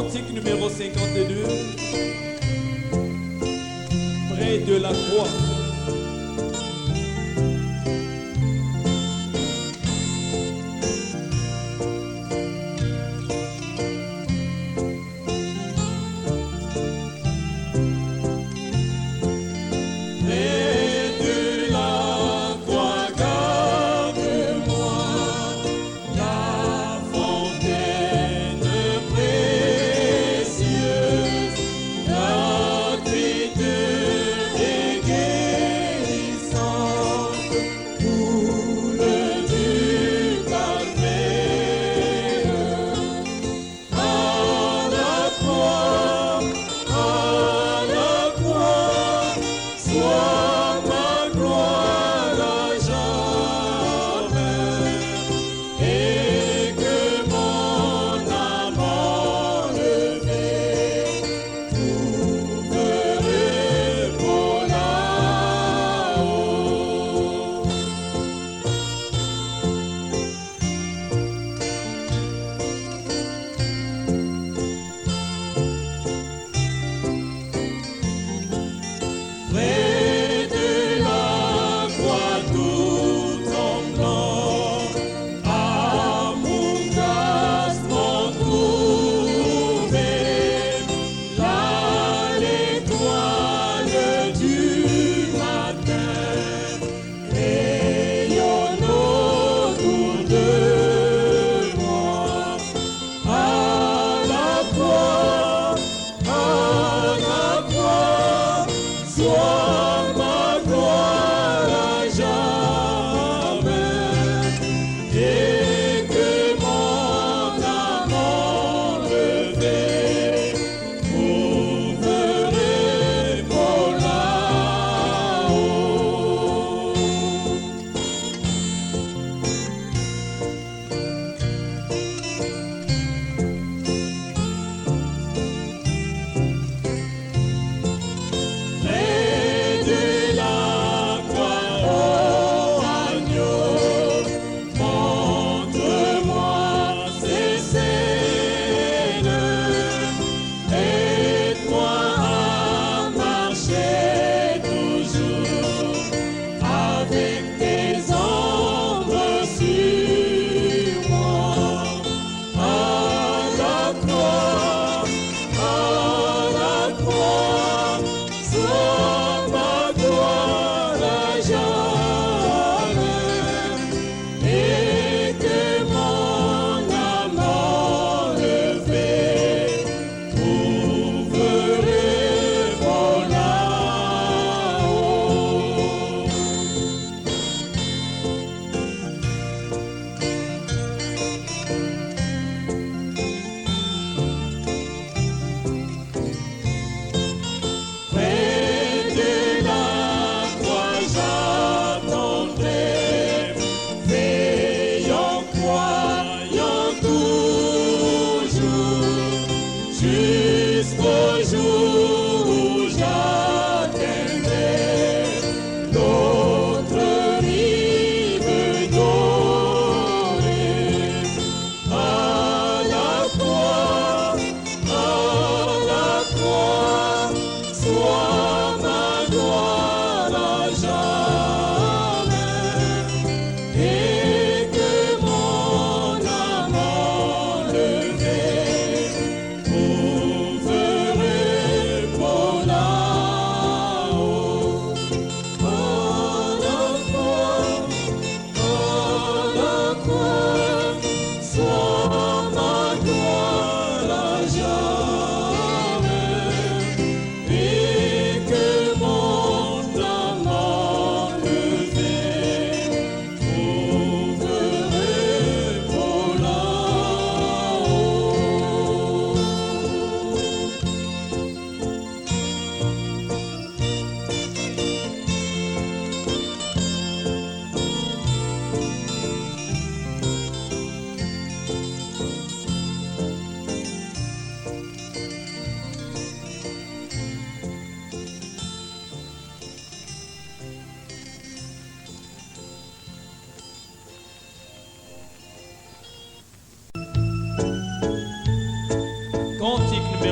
cantique numéro 52, près de la croix. Gratuite et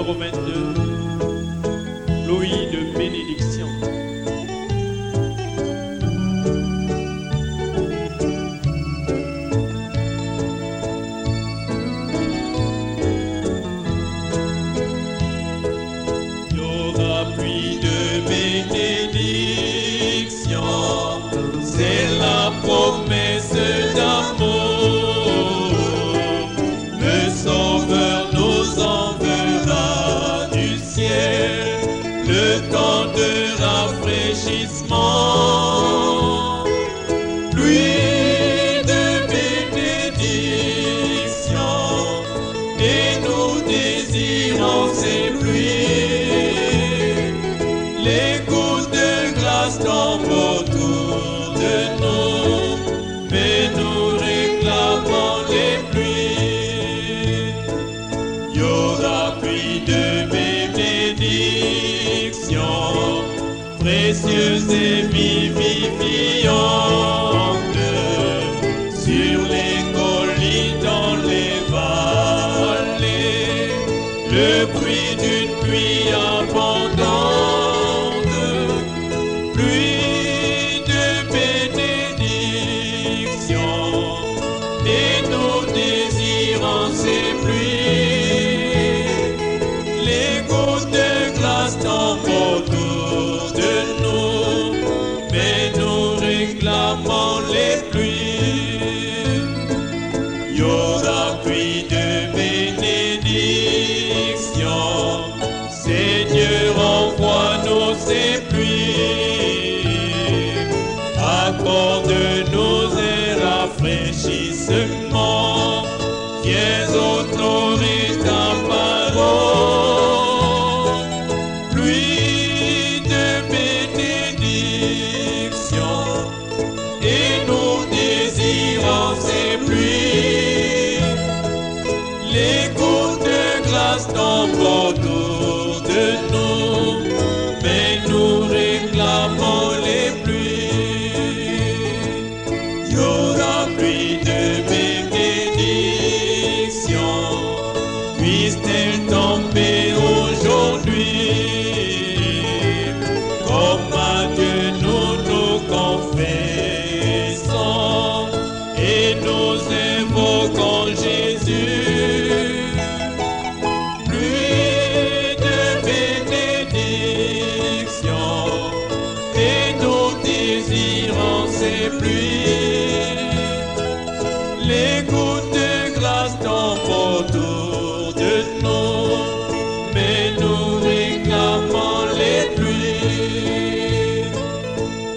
numéro 22, Louis de bénédiction. Il y aura pluie de bénédiction, c'est la promesse d'amour. Le Sauveur nous enverra du ciel le temps de rafraîchissement. Pluie de bénédiction, et nous désirons ces pluies. Les gouttes de grâce tombent autour de nous, mais nous réclamons les pluies. Il y aura pluie de bénédiction, précieuse et vivifiante, sur les collines, dans les vallées, le bruit d'une pluie abondante. Pluie de bénédiction, et nous désirons ces pluies. Les gouttes de grâce tombent autour de nous, mais nous réclamons les pluies. Il y aura pluie de bénédiction, Seigneur, envoie-nous ces pluies. Accorde-nous un rafraîchissement, viens honorer ta parole. Pluie de bénédiction, et nous désirons ces pluies. Les gouttes de grâce tombent autour de nous, mais nous réclamons les pluies. Il y aura pluie de bénédiction, puisse-t-elle tomber aujourd'hui. Comme à Dieu nous nous confessons, et nous invoquons Jésus. Pluie de bénédiction, et nous désirons ces pluies. Les gouttes de grâce tombent autour de nous, mais nous réclamons les pluies.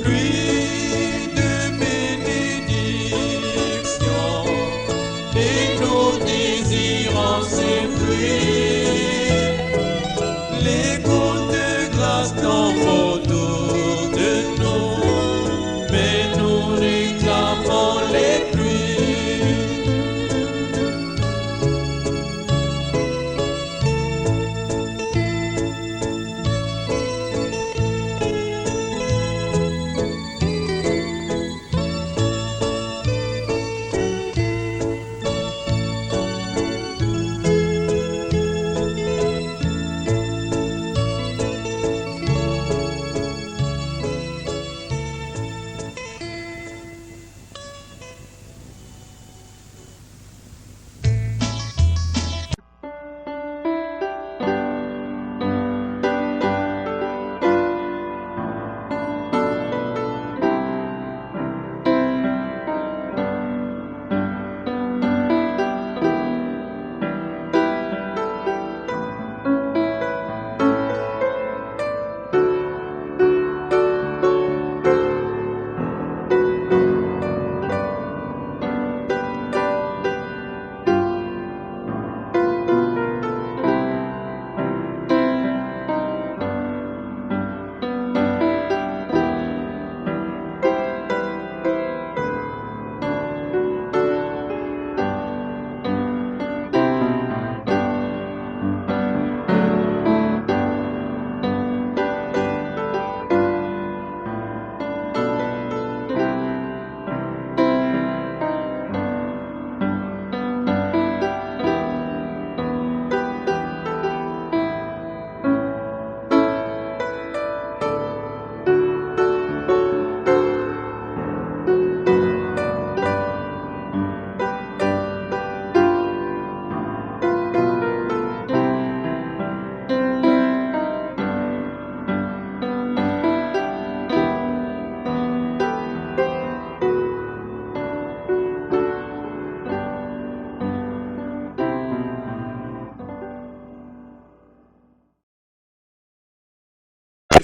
Pluie de bénédiction, et nous désirons ces pluies. Les gouttes de grâce tombent autour de nous, mais nous réclamons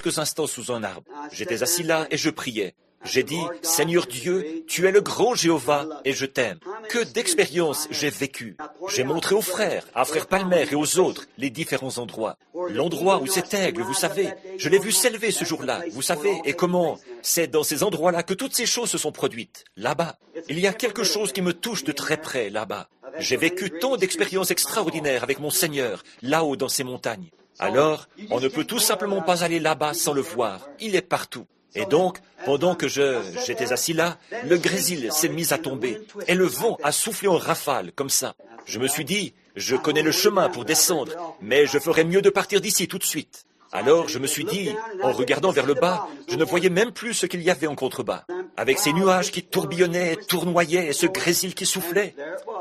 quelques instants sous un arbre. J'étais assis là et je priais. J'ai dit, « Seigneur Dieu, tu es le grand Jéhovah et je t'aime. » Que d'expériences j'ai vécues. J'ai montré aux frères, à frère Palmer et aux autres, les différents endroits. L'endroit où cet aigle, vous savez, je l'ai vu s'élever ce jour-là, vous savez, et comment c'est dans ces endroits-là que toutes ces choses se sont produites, là-bas. Il y a quelque chose qui me touche de très près, là-bas. J'ai vécu tant d'expériences extraordinaires avec mon Seigneur, là-haut dans ces montagnes. Alors, on ne peut tout simplement pas aller là-bas sans le voir. Il est partout. Et donc, pendant que j'étais assis là, le grésil s'est mis à tomber et le vent a soufflé en rafale, comme ça. Je me suis dit, je connais le chemin pour descendre, mais je ferais mieux de partir d'ici tout de suite. Alors je me suis dit, en regardant vers le bas, je ne voyais même plus ce qu'il y avait en contrebas, avec ces nuages qui tourbillonnaient, tournoyaient et ce grésil qui soufflait.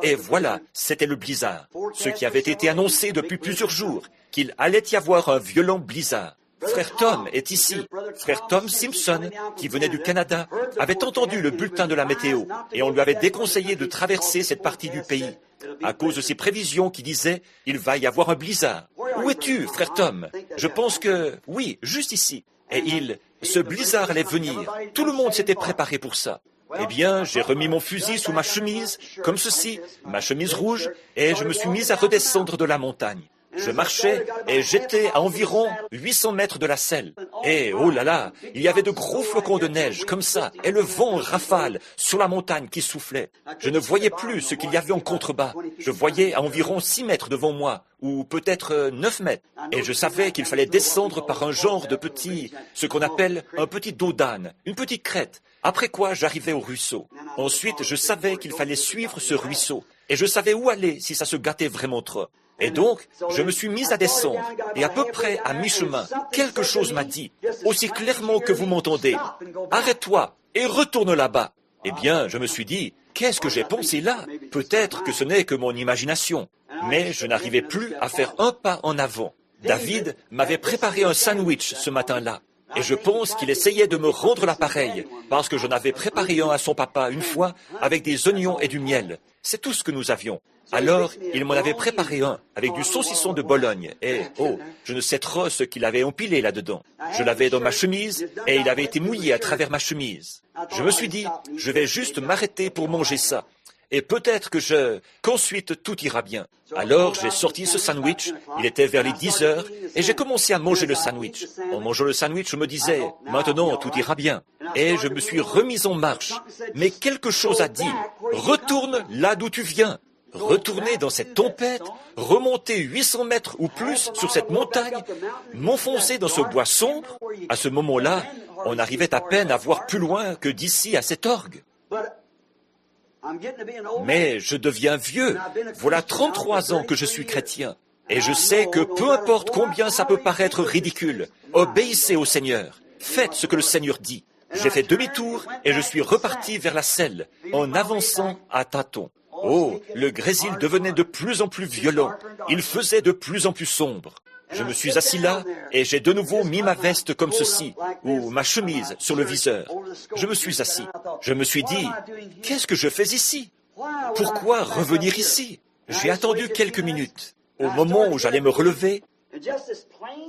Et voilà, c'était le blizzard, ce qui avait été annoncé depuis plusieurs jours, qu'il allait y avoir un violent blizzard. Frère Tom est ici. Frère Tom Simpson, qui venait du Canada, avait entendu le bulletin de la météo et on lui avait déconseillé de traverser cette partie du pays à cause de ses prévisions qui disaient « Il va y avoir un blizzard ». Où es-tu, frère Tom? Je pense que... Oui, juste ici. Et ce blizzard allait venir. Tout le monde s'était préparé pour ça. Eh bien, j'ai remis mon fusil sous ma chemise, comme ceci, ma chemise rouge, et je me suis mis à redescendre de la montagne. Je marchais et j'étais à environ 800 mètres de la selle. Et oh là là, il y avait de gros flocons de neige, comme ça, et le vent rafale sur la montagne qui soufflait. Je ne voyais plus ce qu'il y avait en contrebas. Je voyais à environ 6 mètres devant moi, ou peut-être 9 mètres. Et je savais qu'il fallait descendre par un genre de ce qu'on appelle un petit dos d'âne, une petite crête. Après quoi, j'arrivais au ruisseau. Ensuite, je savais qu'il fallait suivre ce ruisseau. Et je savais où aller si ça se gâtait vraiment trop. Et donc, je me suis mis à descendre, et à peu près à mi-chemin, quelque chose m'a dit, aussi clairement que vous m'entendez, « Arrête-toi et retourne là-bas !» Eh bien, je me suis dit, qu'est-ce que j'ai pensé là? Peut-être que ce n'est que mon imagination. Mais je n'arrivais plus à faire un pas en avant. David m'avait préparé un sandwich ce matin-là. Et je pense qu'il essayait de me rendre l'appareil, parce que j'en avais préparé un à son papa une fois, avec des oignons et du miel. C'est tout ce que nous avions. Alors, il m'en avait préparé un, avec du saucisson de Bologne, et, oh, je ne sais trop ce qu'il avait empilé là-dedans. Je l'avais dans ma chemise, et il avait été mouillé à travers ma chemise. Je me suis dit, je vais juste m'arrêter pour manger ça, et peut-être qu'ensuite tout ira bien. Alors, j'ai sorti ce sandwich, il était vers les 10 heures, et j'ai commencé à manger le sandwich. En mangeant le sandwich, je me disais, maintenant tout ira bien. Et je me suis remis en marche. Mais quelque chose a dit, retourne là d'où tu viens. Retourner dans cette tempête, remonter 800 mètres ou plus sur cette montagne, m'enfoncer dans ce bois sombre. À ce moment-là, on arrivait à peine à voir plus loin que d'ici à cet orgue. Mais je deviens vieux. Voilà 33 ans que je suis chrétien. Et je sais que peu importe combien ça peut paraître ridicule, obéissez au Seigneur. Faites ce que le Seigneur dit. J'ai fait demi-tour et je suis reparti vers la selle, en avançant à tâtons. Oh, le grésil devenait de plus en plus violent. Il faisait de plus en plus sombre. Je me suis assis là et j'ai de nouveau mis ma veste comme ceci, ou ma chemise sur le viseur. Je me suis assis. Je me suis dit, qu'est-ce que je fais ici? Pourquoi revenir ici? J'ai attendu quelques minutes. Au moment où j'allais me relever,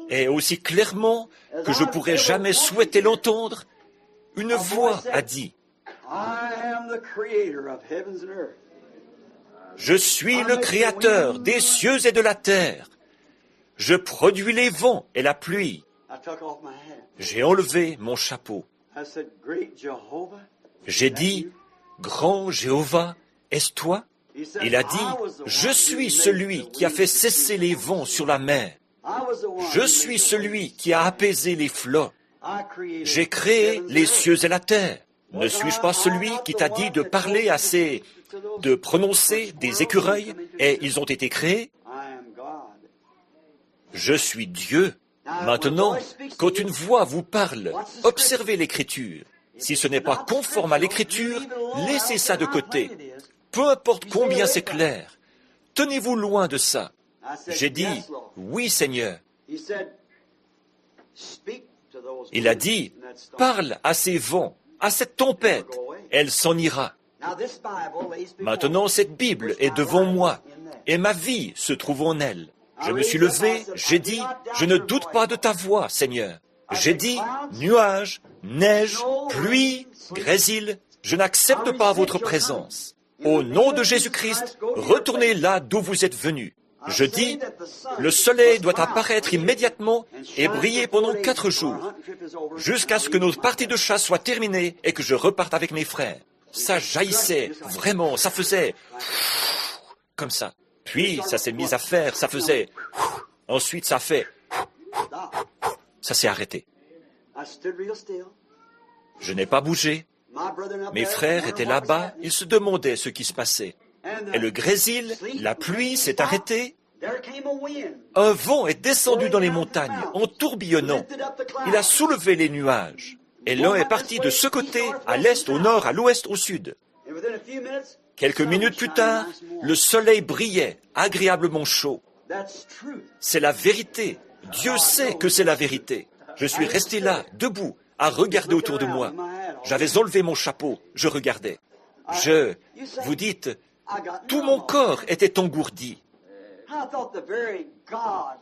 et aussi clairement que je pourrais jamais souhaiter l'entendre, une voix a dit, « Je suis le Créateur des cieux et de la terre. Je produis les vents et la pluie. » J'ai enlevé mon chapeau. J'ai dit, « Grand Jéhovah, est-ce toi ?» Il a dit, « Je suis celui qui a fait cesser les vents sur la mer. Je suis celui qui a apaisé les flots. J'ai créé les cieux et la terre. Ne suis-je pas celui qui t'a dit de parler de prononcer des écureuils, et ils ont été créés? Je suis Dieu. Maintenant, quand une voix vous parle, observez l'Écriture. Si ce n'est pas conforme à l'Écriture, laissez ça de côté. Peu importe combien c'est clair. Tenez-vous loin de ça. J'ai dit, oui Seigneur. Il a dit, parle à ces vents, à cette tempête, elle s'en ira. Maintenant, cette Bible est devant moi, et ma vie se trouve en elle. Je me suis levé, j'ai dit, je ne doute pas de ta voix, Seigneur. J'ai dit, nuages, neige, pluie, grésil, je n'accepte pas votre présence. Au nom de Jésus-Christ, retournez là d'où vous êtes venus. Je dis, le soleil doit apparaître immédiatement et briller pendant 4 jours, jusqu'à ce que notre partie de chasse soit terminée et que je reparte avec mes frères. Ça jaillissait, vraiment, ça faisait comme ça. Puis, ça s'est mis à faire, ça faisait. Ensuite, ça fait. Ça s'est arrêté. Je n'ai pas bougé. Mes frères étaient là-bas, ils se demandaient ce qui se passait. Et le grésil, la pluie s'est arrêtée. Un vent est descendu dans les montagnes en tourbillonnant. Il a soulevé les nuages. Et l'un est parti de ce côté, à l'est, au nord, à l'ouest, au sud. Quelques minutes plus tard, le soleil brillait, agréablement chaud. C'est la vérité. Dieu sait que c'est la vérité. Je suis resté là, debout, à regarder autour de moi. J'avais enlevé mon chapeau, je regardais. Vous dites, tout mon corps était engourdi.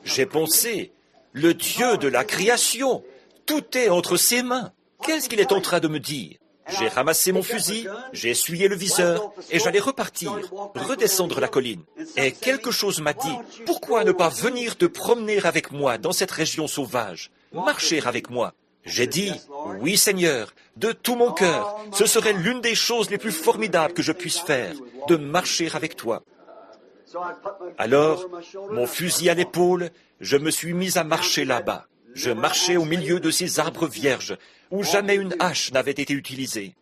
J'ai pensé, le Dieu de la création, tout est entre ses mains. Qu'est-ce qu'il est en train de me dire? J'ai ramassé mon fusil, j'ai essuyé le viseur et j'allais repartir, redescendre la colline. Et quelque chose m'a dit, pourquoi ne pas venir te promener avec moi dans cette région sauvage, marcher avec moi? J'ai dit, oui Seigneur, de tout mon cœur, ce serait l'une des choses les plus formidables que je puisse faire, de marcher avec toi. Alors, mon fusil à l'épaule, je me suis mis à marcher là-bas. Je marchais au milieu de ces arbres vierges, où jamais une hache n'avait été utilisée.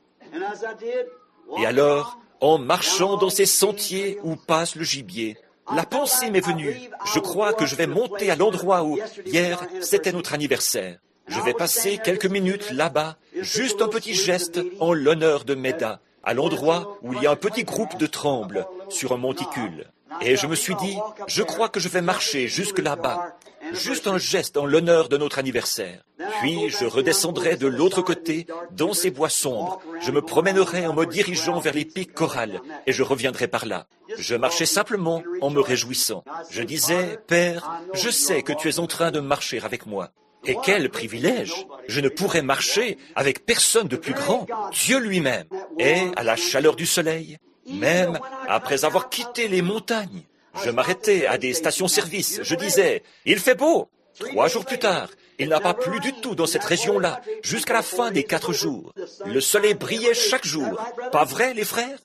Et alors, en marchant dans ces sentiers où passe le gibier, la pensée m'est venue, je crois que je vais monter à l'endroit où, hier, c'était notre anniversaire. Je vais passer quelques minutes là-bas, juste un petit geste en l'honneur de Méda, à l'endroit où il y a un petit groupe de trembles sur un monticule. Et je me suis dit, je crois que je vais marcher jusque là-bas, juste un geste en l'honneur de notre anniversaire. Puis je redescendrai de l'autre côté, dans ces bois sombres. Je me promènerai en me dirigeant vers les pics corales, et je reviendrai par là. Je marchais simplement en me réjouissant. Je disais, Père, je sais que tu es en train de marcher avec moi. Et quel privilège! Je ne pourrais marcher avec personne de plus grand, Dieu lui-même. Et à la chaleur du soleil, même après avoir quitté les montagnes, je m'arrêtais à des stations-service. Je disais, il fait beau. 3 jours plus tard, il n'a pas plu du tout dans cette région-là, jusqu'à la fin des 4 jours. Le soleil brillait chaque jour. Pas vrai, les frères?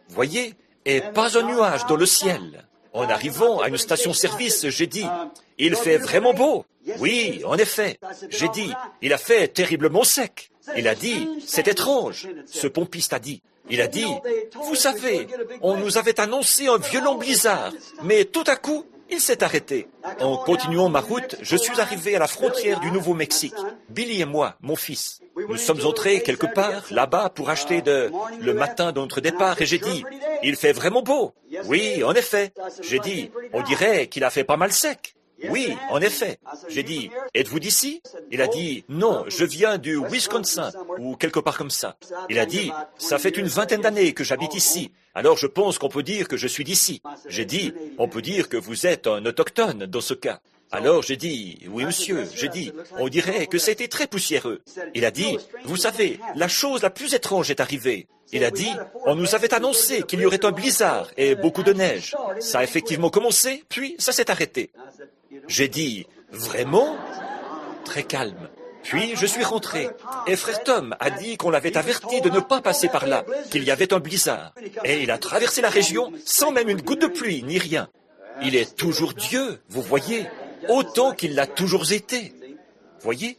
Voyez, et pas un nuage dans le ciel. En arrivant à une station-service, j'ai dit, il fait vraiment beau. Oui, en effet. J'ai dit, il a fait terriblement sec. Il a dit, c'est étrange. Ce pompiste a dit. Il a dit, vous savez, on nous avait annoncé un violent blizzard, mais tout à coup, il s'est arrêté. En continuant ma route, je suis arrivé à la frontière du Nouveau-Mexique. Billy et moi, mon fils. Nous sommes entrés quelque part, là-bas, pour acheter le matin de notre départ, et j'ai dit, il fait vraiment beau. Oui, en effet. J'ai dit, on dirait qu'il a fait pas mal sec. Oui, en effet. J'ai dit, êtes-vous d'ici? Il a dit, non, je viens du Wisconsin, ou quelque part comme ça. Il a dit, ça fait une 20aine d'années que j'habite ici, alors je pense qu'on peut dire que je suis d'ici. J'ai dit, on peut dire que vous êtes un autochtone dans ce cas. Alors j'ai dit, oui monsieur, j'ai dit, on dirait que c'était très poussiéreux. Il a dit, vous savez, la chose la plus étrange est arrivée. Il a dit, on nous avait annoncé qu'il y aurait un blizzard et beaucoup de neige. Ça a effectivement commencé, puis ça s'est arrêté. J'ai dit, vraiment? Très calme. Puis je suis rentré, et frère Tom a dit qu'on l'avait averti de ne pas passer par là, qu'il y avait un blizzard. Et il a traversé la région sans même une goutte de pluie, ni rien. Il est toujours Dieu, vous voyez, autant qu'il l'a toujours été. Voyez?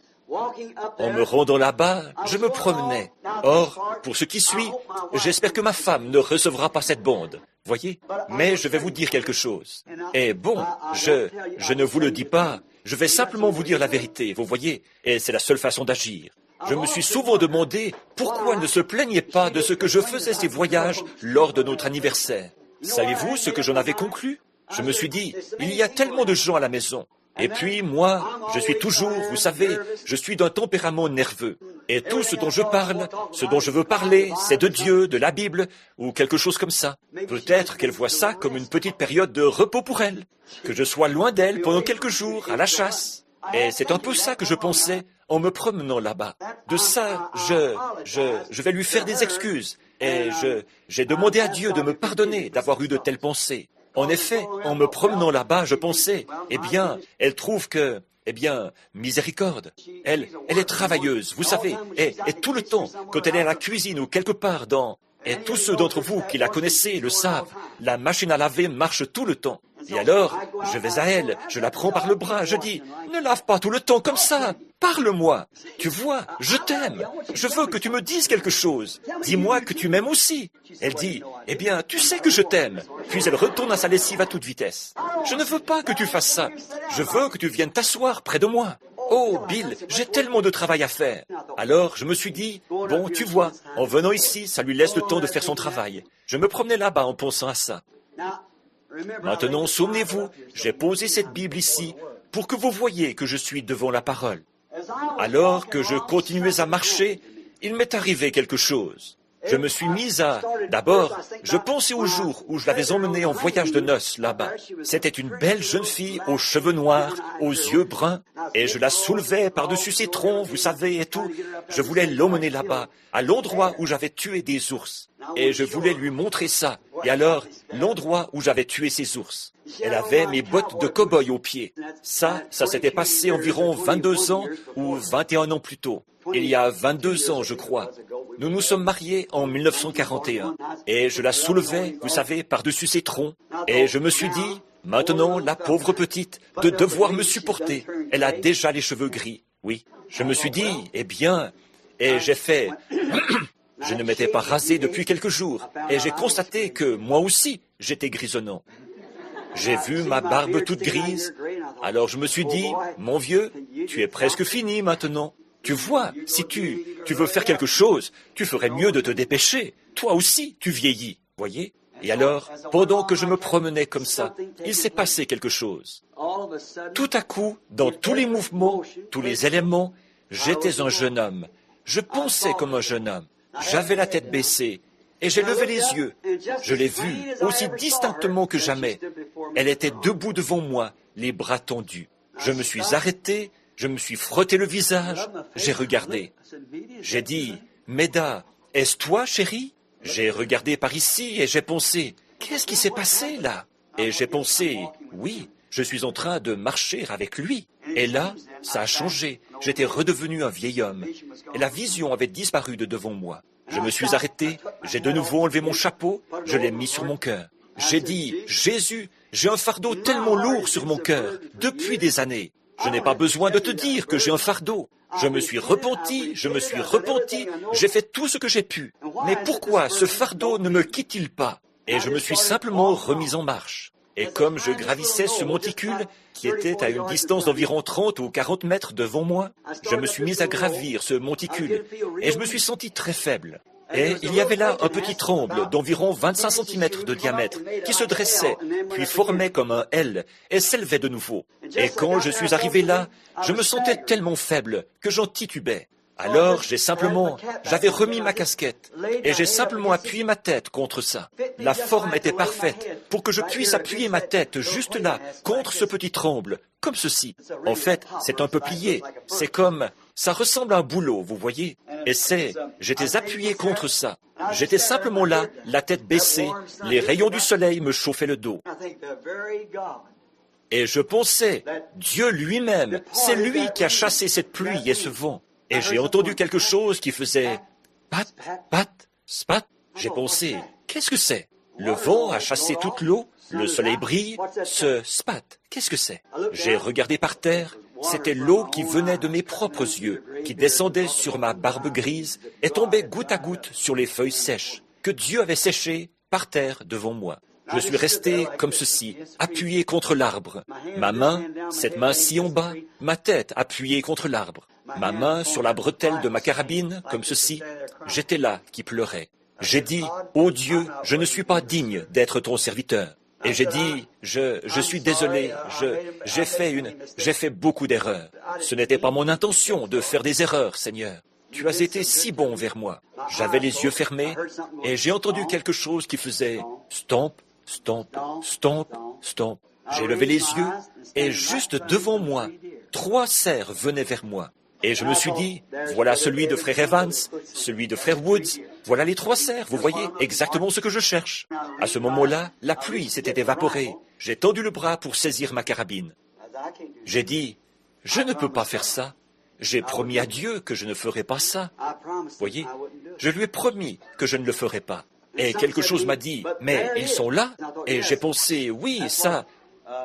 En me rendant là-bas, je me promenais. Or, pour ce qui suit, j'espère que ma femme ne recevra pas cette bande. Voyez? Mais je vais vous dire quelque chose. Et bon, je ne vous le dis pas, je vais simplement vous dire la vérité, vous voyez? Et c'est la seule façon d'agir. Je me suis souvent demandé pourquoi elle ne se plaignait pas de ce que je faisais ces voyages lors de notre anniversaire. Savez-vous ce que j'en avais conclu? Je me suis dit, il y a tellement de gens à la maison. Et puis, moi, je suis toujours, vous savez, je suis d'un tempérament nerveux. Et tout ce dont je parle, ce dont je veux parler, c'est de Dieu, de la Bible, ou quelque chose comme ça. Peut-être qu'elle voit ça comme une petite période de repos pour elle. Que je sois loin d'elle pendant quelques jours, à la chasse. Et c'est un peu ça que je pensais en me promenant là-bas. De ça, je vais lui faire des excuses. Et j'ai demandé à Dieu de me pardonner d'avoir eu de telles pensées. En effet, en me promenant là-bas, je pensais, eh bien, elle trouve que, eh bien, miséricorde. Elle est travailleuse, vous savez, et tout le temps, quand elle est à la cuisine ou quelque part dans... Et tous ceux d'entre vous qui la connaissez le savent, la machine à laver marche tout le temps. Et alors, je vais à elle, je la prends par le bras, je dis, ne lave pas tout le temps comme ça, parle-moi. Tu vois, je t'aime, je veux que tu me dises quelque chose. Dis-moi que tu m'aimes aussi. Elle dit, eh bien, tu sais que je t'aime. Puis elle retourne à sa lessive à toute vitesse. Je ne veux pas que tu fasses ça. Je veux que tu viennes t'asseoir près de moi. Oh, Bill, j'ai tellement de travail à faire. Alors, je me suis dit, bon, tu vois, en venant ici, ça lui laisse le temps de faire son travail. Je me promenais là-bas en pensant à ça. Maintenant, souvenez-vous, j'ai posé cette Bible ici pour que vous voyiez que je suis devant la parole. Alors que je continuais à marcher, il m'est arrivé quelque chose. Je me suis mis à... D'abord, je pensais au jour où je l'avais emmenée en voyage de noces là-bas. C'était une belle jeune fille aux cheveux noirs, aux yeux bruns, et je la soulevais par-dessus ses troncs, vous savez, et tout. Je voulais l'emmener là-bas, à l'endroit où j'avais tué des ours. Et je voulais lui montrer ça. Et alors, l'endroit où j'avais tué ces ours. Elle avait mes bottes de cow-boy aux pieds. Ça s'était passé environ 22 ans ou 21 ans plus tôt. Il y a 22 ans, je crois. Nous nous sommes mariés en 1941. Et je la soulevais, vous savez, par-dessus ses troncs. Et je me suis dit, maintenant, la pauvre petite, de devoir me supporter. Elle a déjà les cheveux gris. Oui. Je me suis dit, eh bien, et j'ai fait... Je ne m'étais pas rasé depuis quelques jours, et j'ai constaté que, moi aussi, j'étais grisonnant. J'ai vu ma barbe toute grise, alors je me suis dit, mon vieux, tu es presque fini maintenant. Tu vois, si tu veux faire quelque chose, tu ferais mieux de te dépêcher. Toi aussi, tu vieillis, voyez? Et alors, pendant que je me promenais comme ça, il s'est passé quelque chose. Tout à coup, dans tous les mouvements, tous les éléments, j'étais un jeune homme. Je pensais comme un jeune homme. J'avais la tête baissée et j'ai levé les yeux. Je l'ai vue aussi distinctement que jamais. Elle était debout devant moi, les bras tendus. Je me suis arrêté, je me suis frotté le visage, j'ai regardé. J'ai dit, Méda, est-ce toi, chérie? J'ai regardé par ici et j'ai pensé, qu'est-ce qui s'est passé là? Et j'ai pensé, oui, je suis en train de marcher avec lui. Et là, ça a changé. J'étais redevenu un vieil homme. Et la vision avait disparu de devant moi. Je me suis arrêté, j'ai de nouveau enlevé mon chapeau, je l'ai mis sur mon cœur. J'ai dit, Jésus, j'ai un fardeau tellement lourd sur mon cœur, depuis des années. Je n'ai pas besoin de te dire que j'ai un fardeau. Je me suis repenti, j'ai fait tout ce que j'ai pu. Mais pourquoi ce fardeau ne me quitte-t-il pas? Et je me suis simplement remis en marche. Et comme je gravissais ce monticule, qui était à une distance d'environ 30 ou 40 mètres devant moi, je me suis mis à gravir ce monticule, et je me suis senti très faible. Et il y avait là un petit tremble d'environ 25 cm de diamètre, qui se dressait, puis formait comme un L, et s'élevait de nouveau. Et quand je suis arrivé là, je me sentais tellement faible que j'en titubais. Alors, j'avais remis ma casquette, et j'ai simplement appuyé ma tête contre ça. La forme était parfaite, pour que je puisse appuyer ma tête juste là, contre ce petit tremble, comme ceci. En fait, c'est un peuplier, ça ressemble à un bouleau, vous voyez. Et j'étais appuyé contre ça. J'étais simplement là, la tête baissée, les rayons du soleil me chauffaient le dos. Et je pensais, Dieu lui-même, c'est lui qui a chassé cette pluie et ce vent. Et j'ai entendu quelque chose qui faisait pat, pat, spat. J'ai pensé, qu'est-ce que c'est? Le vent a chassé toute l'eau, le soleil brille, ce spat, qu'est-ce que c'est? J'ai regardé par terre, c'était l'eau qui venait de mes propres yeux, qui descendait sur ma barbe grise et tombait goutte à goutte sur les feuilles sèches, que Dieu avait séchées par terre devant moi. Je suis resté comme ceci, appuyé contre l'arbre. Ma main, cette main-ci en bas, ma tête appuyée contre l'arbre. Ma main sur la bretelle de ma carabine, comme ceci. J'étais là, qui pleurais. J'ai dit, « Ô Dieu, je ne suis pas digne d'être ton serviteur. » Et j'ai dit, je suis désolé, j'ai fait beaucoup d'erreurs. Ce n'était pas mon intention de faire des erreurs, Seigneur. Tu as été si bon vers moi. J'avais les yeux fermés et j'ai entendu quelque chose qui faisait stomp, stomp, stomp, stomp. J'ai levé les yeux et juste devant moi, 3 cerfs venaient vers moi. Et je me suis dit, voilà celui de frère Evans, celui de frère Woods, voilà les 3 cerfs, vous voyez, exactement ce que je cherche. À ce moment-là, la pluie s'était évaporée. J'ai tendu le bras pour saisir ma carabine. J'ai dit, je ne peux pas faire ça. J'ai promis à Dieu que je ne ferai pas ça. Voyez, je lui ai promis que je ne le ferai pas. Et quelque chose m'a dit, mais ils sont là. Et j'ai pensé, oui, ça,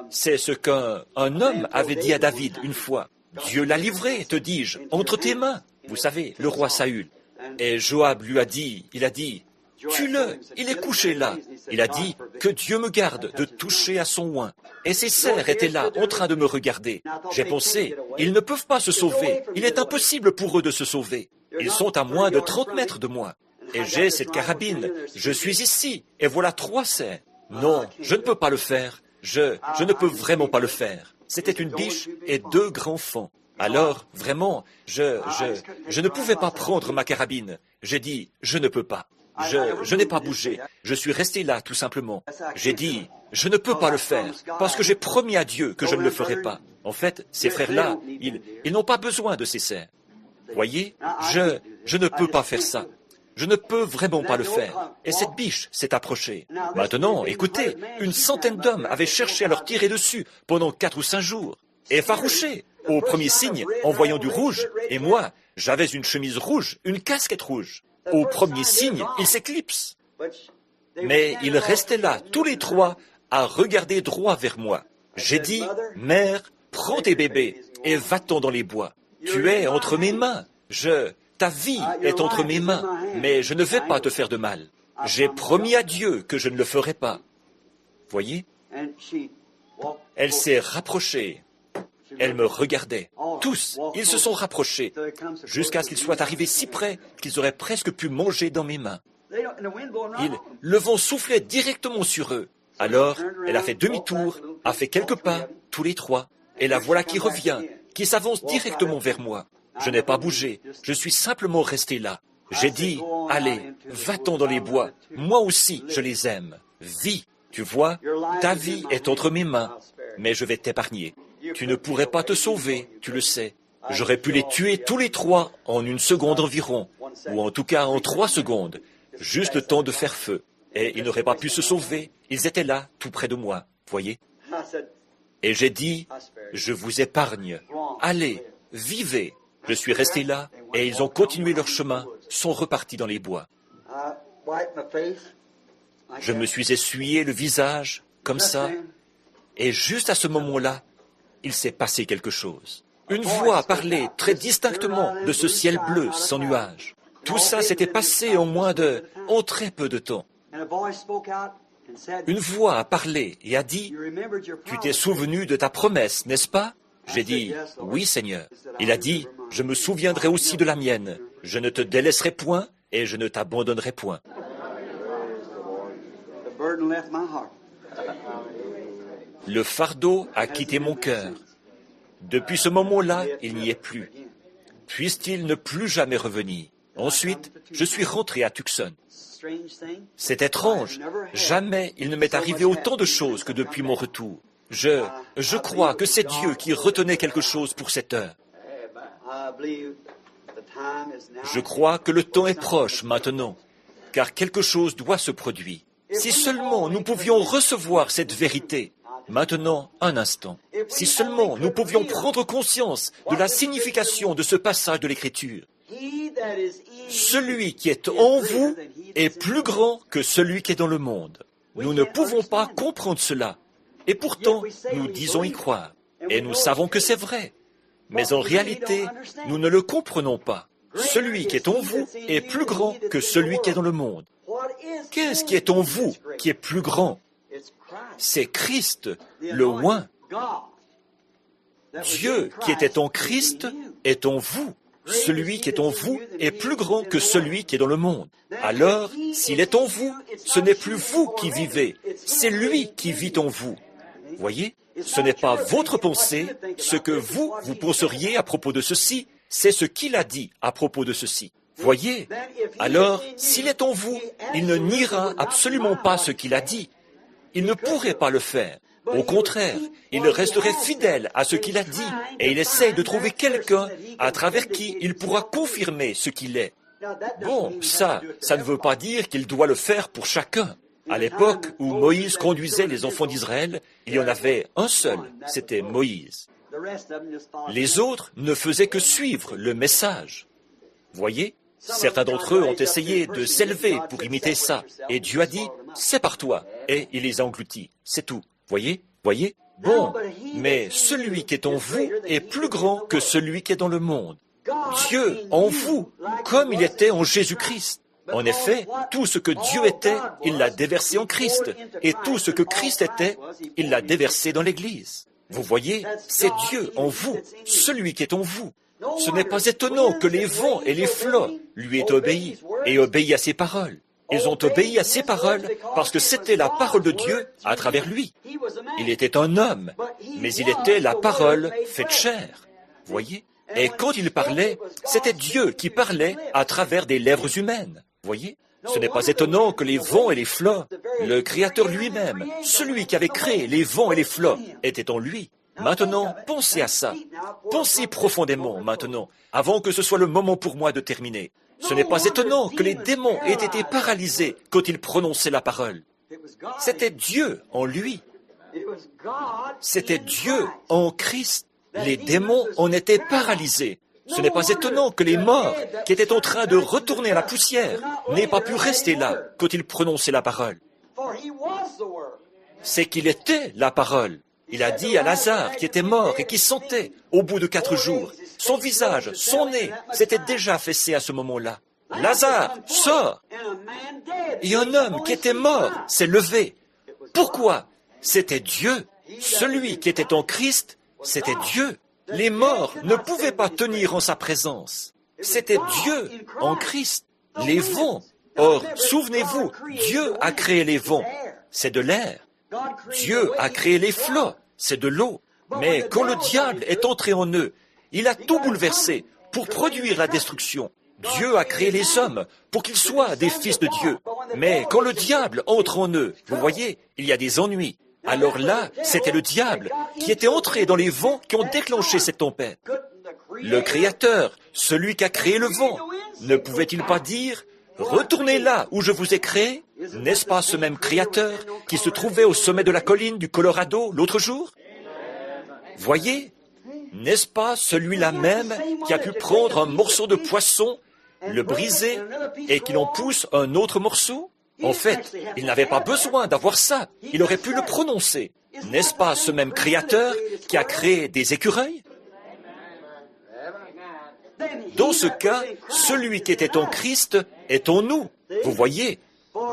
c'est ce qu'un homme avait dit à David une fois. Dieu l'a livré, te dis-je, entre tes mains. Vous savez, le roi Saül. Et Joab lui a dit, il a dit, tue-le, il est couché là. Il a dit, que Dieu me garde de toucher à son oint. Et ses serfs étaient là, en train de me regarder. J'ai pensé, ils ne peuvent pas se sauver. Il est impossible pour eux de se sauver. Ils sont à moins de 30 mètres de moi. Et j'ai cette carabine. Je suis ici, et voilà 3 cerfs. Non, je ne peux pas le faire. Je ne peux vraiment pas le faire. C'était une biche et 2 grands faons. Alors, vraiment, je ne pouvais pas prendre ma carabine. J'ai dit, je ne peux pas. Je n'ai pas bougé. Je suis resté là, tout simplement. J'ai dit, je ne peux pas le faire, parce que j'ai promis à Dieu que je ne le ferai pas. En fait, ces frères-là, ils n'ont pas besoin de ces cerfs. Voyez, je ne peux pas faire ça. Je ne peux vraiment pas le faire. Et cette biche s'est approchée. Maintenant, écoutez, une centaine d'hommes avaient cherché à leur tirer dessus pendant 4 ou 5 jours. Effarouchés, au premier signe, en voyant du rouge, et moi, j'avais une chemise rouge, une casquette rouge. Au premier signe, ils s'éclipsent. Mais ils restaient là, tous les 3, à regarder droit vers moi. J'ai dit, mère, prends tes bébés et va-t'en dans les bois. Tu es entre mes mains. Ta vie est entre mes mains, mais je ne vais pas te faire de mal. J'ai promis à Dieu que je ne le ferai pas. Voyez? Elle s'est rapprochée. Elle me regardait. Tous, ils se sont rapprochés, jusqu'à ce qu'ils soient arrivés si près qu'ils auraient presque pu manger dans mes mains. Le vent soufflait directement sur eux. Alors, elle a fait demi-tour, a fait quelques pas, tous les 3, et la voilà qui revient, qui s'avance directement vers moi. Je n'ai pas bougé, je suis simplement resté là. J'ai dit, allez, va-t'en dans les bois, moi aussi je les aime. Vis, tu vois, ta vie est entre mes mains, mais je vais t'épargner. Tu ne pourrais pas te sauver, tu le sais. J'aurais pu les tuer tous les 3 en 1 seconde environ, ou en tout cas en 3 secondes, juste le temps de faire feu. Et ils n'auraient pas pu se sauver, ils étaient là, tout près de moi, voyez. Et j'ai dit, je vous épargne, allez, vivez. Je suis resté là, et ils ont continué leur chemin, sont repartis dans les bois. Je me suis essuyé le visage, comme ça, et juste à ce moment-là, il s'est passé quelque chose. Une voix parlait très distinctement de ce ciel bleu sans nuages. Tout ça s'était passé en très peu de temps. Une voix a parlé et a dit, « Tu t'es souvenu de ta promesse, n'est-ce pas ?» J'ai dit, « Oui, Seigneur. » Il a dit, « Je me souviendrai aussi de la mienne. Je ne te délaisserai point et je ne t'abandonnerai point. » Le fardeau a quitté mon cœur. Depuis ce moment-là, il n'y est plus. Puisse-t-il ne plus jamais revenir. Ensuite, je suis rentré à Tucson. C'est étrange. Jamais il ne m'est arrivé autant de choses que depuis mon retour. Je crois que c'est Dieu qui retenait quelque chose pour cette heure. Je crois que le temps est proche maintenant, car quelque chose doit se produire. Si seulement nous pouvions recevoir cette vérité, maintenant, un instant, si seulement nous pouvions prendre conscience de la signification de ce passage de l'Écriture. Celui qui est en vous est plus grand que celui qui est dans le monde. Nous ne pouvons pas comprendre cela, et pourtant, nous disons y croire, et nous savons que c'est vrai. Mais en réalité, nous ne le comprenons pas. Celui qui est en vous est plus grand que celui qui est dans le monde. Qu'est-ce qui est en vous qui est plus grand? C'est Christ, le oint. Dieu qui était en Christ est en vous. Celui qui est en vous est plus grand que celui qui est dans le monde. Alors, s'il est en vous, ce n'est plus vous qui vivez, c'est lui qui vit en vous. Voyez, ce n'est pas votre pensée, ce que vous penseriez à propos de ceci, c'est ce qu'il a dit à propos de ceci. Voyez, alors, s'il est en vous, il ne niera absolument pas ce qu'il a dit. Il ne pourrait pas le faire. Au contraire, il resterait fidèle à ce qu'il a dit et il essaye de trouver quelqu'un à travers qui il pourra confirmer ce qu'il est. Bon, ça ne veut pas dire qu'il doit le faire pour chacun. À l'époque où Moïse conduisait les enfants d'Israël, il y en avait un seul, c'était Moïse. Les autres ne faisaient que suivre le message. Voyez, certains d'entre eux ont essayé de s'élever pour imiter ça, et Dieu a dit, « Sépare-toi », et il les a engloutis, c'est tout. Voyez? Bon, mais celui qui est en vous est plus grand que celui qui est dans le monde. Dieu en vous, comme il était en Jésus-Christ. En effet, tout ce que Dieu était, il l'a déversé en Christ, et tout ce que Christ était, il l'a déversé dans l'Église. Vous voyez, c'est Dieu en vous, celui qui est en vous. Ce n'est pas étonnant que les vents et les flots lui aient obéi, et obéi à ses paroles. Ils ont obéi à ses paroles parce que c'était la parole de Dieu à travers lui. Il était un homme, mais il était la parole faite chair. Voyez? Et quand il parlait, c'était Dieu qui parlait à travers des lèvres humaines. Voyez? Ce n'est pas étonnant que les vents et les flots, le Créateur lui-même, celui qui avait créé les vents et les flots, était en lui. Maintenant, pensez à ça. Pensez profondément maintenant, avant que ce soit le moment pour moi de terminer. Ce n'est pas étonnant que les démons aient été paralysés quand ils prononçaient la parole. C'était Dieu en lui. C'était Dieu en Christ. Les démons en étaient paralysés. Ce n'est pas étonnant que les morts, qui étaient en train de retourner à la poussière, n'aient pas pu rester là quand ils prononçaient la parole. C'est qu'il était la parole. Il a dit à Lazare, qui était mort et qui sentait, au bout de 4 jours, son visage, son nez, s'était déjà affaissé à ce moment-là. Lazare, sors! Et un homme qui était mort s'est levé. Pourquoi? C'était Dieu. Celui qui était en Christ, c'était Dieu. Les morts ne pouvaient pas tenir en sa présence. C'était Dieu en Christ. Les vents. Or, souvenez-vous, Dieu a créé les vents. C'est de l'air. Dieu a créé les flots. C'est de l'eau. Mais quand le diable est entré en eux, il a tout bouleversé pour produire la destruction. Dieu a créé les hommes pour qu'ils soient des fils de Dieu. Mais quand le diable entre en eux, vous voyez, il y a des ennuis. Alors là, c'était le diable qui était entré dans les vents qui ont déclenché cette tempête. Le Créateur, celui qui a créé le vent, ne pouvait-il pas dire « Retournez là où je vous ai créé » ? N'est-ce pas ce même Créateur qui se trouvait au sommet de la colline du Colorado l'autre jour? Voyez, n'est-ce pas celui-là même qui a pu prendre un morceau de poisson, le briser et qu'il en pousse un autre morceau? En fait, il n'avait pas besoin d'avoir ça. Il aurait pu le prononcer. N'est-ce pas ce même Créateur qui a créé des écureuils? Dans ce cas, celui qui était en Christ est en nous. Vous voyez,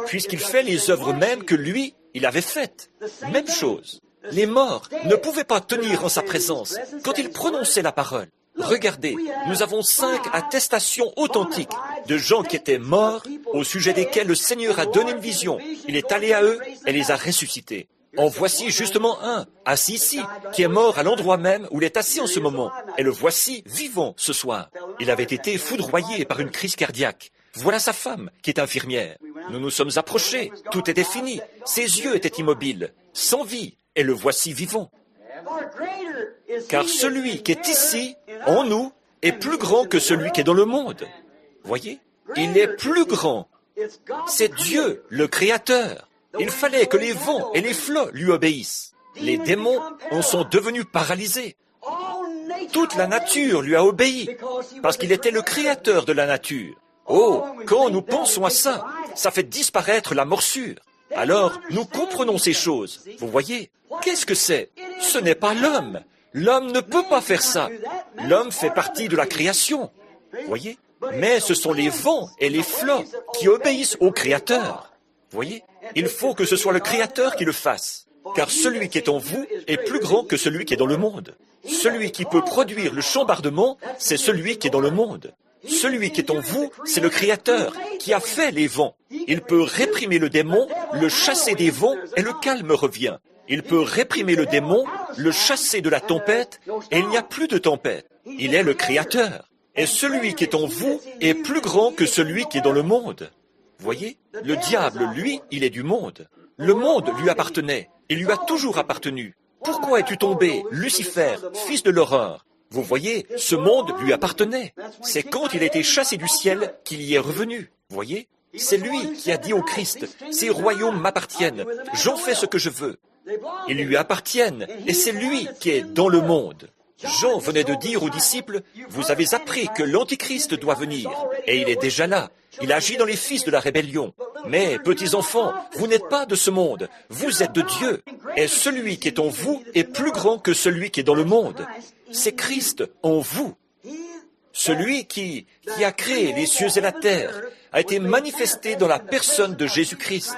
puisqu'il fait les œuvres mêmes que lui, il avait faites. Même chose. Les morts ne pouvaient pas tenir en sa présence quand il prononçait la parole. Regardez, nous avons 5 attestations authentiques de gens qui étaient morts, au sujet desquels le Seigneur a donné une vision. Il est allé à eux et les a ressuscités. En voici justement un, assis ici, qui est mort à l'endroit même où il est assis en ce moment. Et le voici vivant ce soir. Il avait été foudroyé par une crise cardiaque. Voilà sa femme, qui est infirmière. Nous nous sommes approchés, tout était fini. Ses yeux étaient immobiles, sans vie, et le voici vivant. Car celui qui est ici, en nous, est plus grand que celui qui est dans le monde. Voyez, il est plus grand. C'est Dieu, le Créateur. Il fallait que les vents et les flots lui obéissent. Les démons en sont devenus paralysés. Toute la nature lui a obéi, parce qu'il était le Créateur de la nature. Oh, quand nous pensons à ça, ça fait disparaître la morsure. Alors, nous comprenons ces choses. Vous voyez, qu'est-ce que c'est? Ce n'est pas l'homme. L'homme ne peut pas faire ça. L'homme fait partie de la création. Voyez? Mais ce sont les vents et les flots qui obéissent au Créateur. Voyez? Il faut que ce soit le Créateur qui le fasse. Car celui qui est en vous est plus grand que celui qui est dans le monde. Celui qui peut produire le chambardement, c'est celui qui est dans le monde. Celui qui est en vous, c'est le Créateur qui a fait les vents. Il peut réprimer le démon, le chasser des vents et le calme revient. Il peut réprimer le démon, le chasser de la tempête et il n'y a plus de tempête. Il est le Créateur. Et celui qui est en vous est plus grand que celui qui est dans le monde. Voyez, le diable, lui, il est du monde. Le monde lui appartenait. Il lui a toujours appartenu. Pourquoi es-tu tombé, Lucifer, fils de l'horreur? Vous voyez, ce monde lui appartenait. C'est quand il a été chassé du ciel qu'il y est revenu. Voyez? C'est lui qui a dit au Christ, « Ces royaumes m'appartiennent, j'en fais ce que je veux. » Ils lui appartiennent, et c'est lui qui est dans le monde. Jean venait de dire aux disciples, « Vous avez appris que l'Antichrist doit venir, et il est déjà là. Il agit dans les fils de la rébellion. Mais, petits enfants, vous n'êtes pas de ce monde, vous êtes de Dieu. Et celui qui est en vous est plus grand que celui qui est dans le monde. C'est Christ en vous. Celui qui a créé les cieux et la terre a été manifesté dans la personne de Jésus-Christ.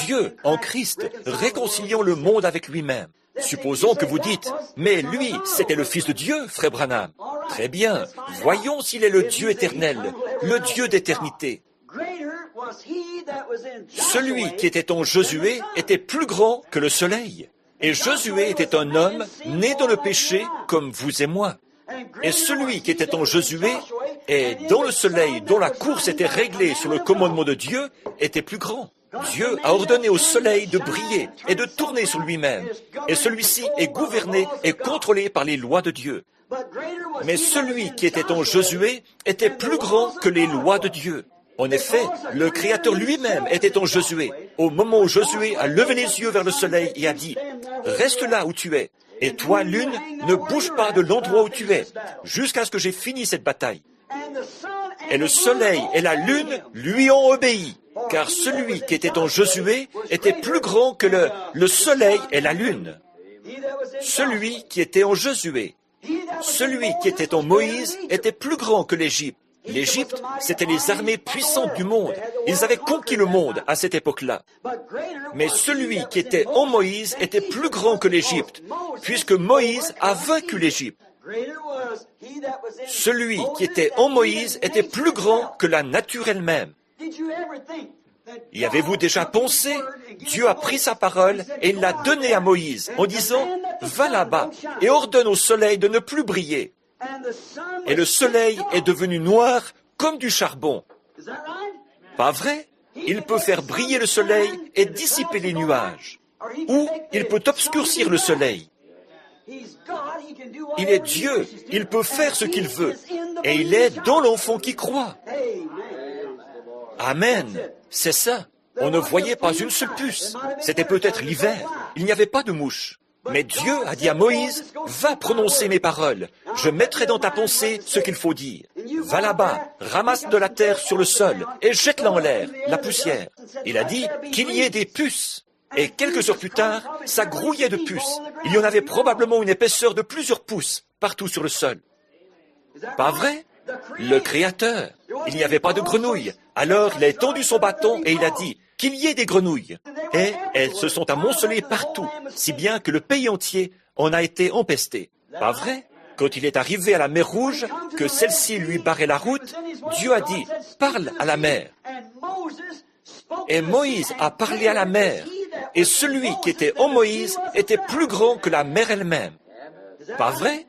Dieu, en Christ, réconciliant le monde avec lui-même. Supposons que vous dites, « Mais lui, c'était le Fils de Dieu, frère Branham. » Très bien, voyons s'il est le Dieu éternel, le Dieu d'éternité. Celui qui était en Josué était plus grand que le soleil. Et Josué était un homme né dans le péché comme vous et moi. Et celui qui était en Josué et dans le soleil dont la course était réglée sur le commandement de Dieu était plus grand. Dieu a ordonné au soleil de briller et de tourner sur lui-même. Et celui-ci est gouverné et contrôlé par les lois de Dieu. Mais celui qui était en Josué était plus grand que les lois de Dieu. En effet, le Créateur lui-même était en Josué, au moment où Josué a levé les yeux vers le soleil et a dit, « Reste là où tu es, et toi, lune, ne bouge pas de l'endroit où tu es, jusqu'à ce que j'ai fini cette bataille. » Et le soleil et la lune lui ont obéi, car celui qui était en Josué était plus grand que le soleil et la lune. Celui qui était en Josué, celui qui était en Moïse était plus grand que l'Égypte. L'Égypte, c'était les armées puissantes du monde. Ils avaient conquis le monde à cette époque-là. Mais celui qui était en Moïse était plus grand que l'Égypte, puisque Moïse a vaincu l'Égypte. Celui qui était en Moïse était plus grand que la nature elle-même. Y avez-vous déjà pensé? Dieu a pris sa parole et il l'a donnée à Moïse en disant, « Va là-bas et ordonne au soleil de ne plus briller. » Et le soleil est devenu noir comme du charbon. Pas vrai? Il peut faire briller le soleil et dissiper les nuages. Ou il peut obscurcir le soleil. Il est Dieu, il peut faire ce qu'il veut. Et il est dans l'enfant qui croit. Amen. C'est ça. On ne voyait pas une seule puce. C'était peut-être l'hiver. Il n'y avait pas de mouches. Mais Dieu a dit à Moïse, « Va prononcer mes paroles. Je mettrai dans ta pensée ce qu'il faut dire. Va là-bas, ramasse de la terre sur le sol et jette-la en l'air, la poussière. » Il a dit qu'il y ait des puces. Et quelques heures plus tard, ça grouillait de puces. Il y en avait probablement une épaisseur de plusieurs pouces partout sur le sol. Pas vrai? Le Créateur. Il n'y avait pas de grenouilles. Alors il a étendu son bâton et il a dit qu'il y ait des grenouilles. Et elles se sont amoncelées partout, si bien que le pays entier en a été empesté. Pas vrai? Quand il est arrivé à la mer Rouge, que celle-ci lui barrait la route, Dieu a dit, « Parle à la mer. » Et Moïse a parlé à la mer. Et celui qui était en Moïse était plus grand que la mer elle-même. Pas vrai?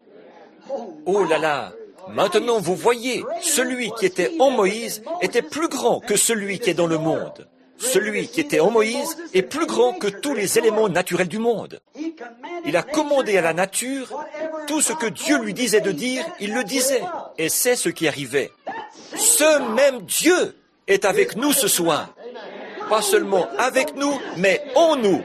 Oh là là! Maintenant vous voyez, celui qui était en Moïse était plus grand que celui qui est dans le monde. Celui qui était en Moïse est plus grand que tous les éléments naturels du monde. Il a commandé à la nature, tout ce que Dieu lui disait de dire, il le disait. Et c'est ce qui arrivait. Ce même Dieu est avec nous ce soir. Pas seulement avec nous, mais en nous.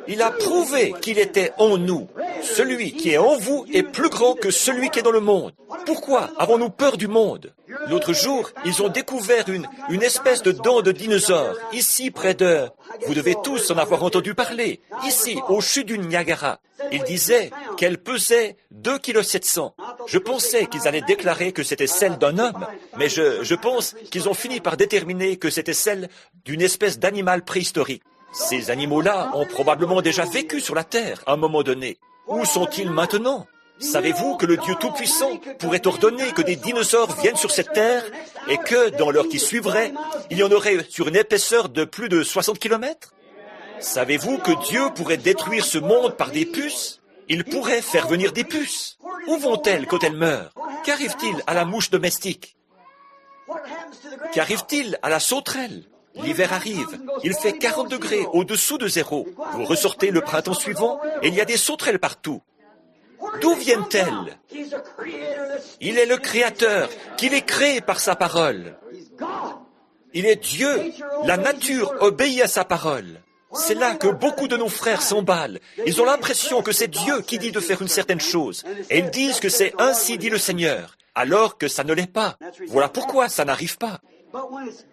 Il a prouvé qu'il était en nous. Celui qui est en vous est plus grand que celui qui est dans le monde. Pourquoi avons-nous peur du monde? L'autre jour, ils ont découvert une espèce de dent de dinosaure, ici près de... Vous devez tous en avoir entendu parler, ici, au chute du Niagara. Ils disaient qu'elle pesait 2,7 kg. Je pensais qu'ils allaient déclarer que c'était celle d'un homme, mais je pense qu'ils ont fini par déterminer que c'était celle d'une espèce d'animal préhistorique. Ces animaux-là ont probablement déjà vécu sur la Terre à un moment donné. Où sont-ils maintenant? Savez-vous que le Dieu Tout-Puissant pourrait ordonner que des dinosaures viennent sur cette terre et que, dans l'heure qui suivrait, il y en aurait sur une épaisseur de plus de 60 km? Savez-vous que Dieu pourrait détruire ce monde par des puces? Il pourrait faire venir des puces. Où vont-elles quand elles meurent? Qu'arrive-t-il à la mouche domestique? Qu'arrive-t-il à la sauterelle? L'hiver arrive, il fait 40 degrés au-dessous de zéro. Vous ressortez le printemps suivant et il y a des sauterelles partout. D'où viennent-elles? Il est le Créateur, qui les crée par sa parole. Il est Dieu. La nature obéit à sa parole. C'est là que beaucoup de nos frères s'emballent. Ils ont l'impression que c'est Dieu qui dit de faire une certaine chose. Et ils disent que c'est ainsi dit le Seigneur, alors que ça ne l'est pas. Voilà pourquoi ça n'arrive pas.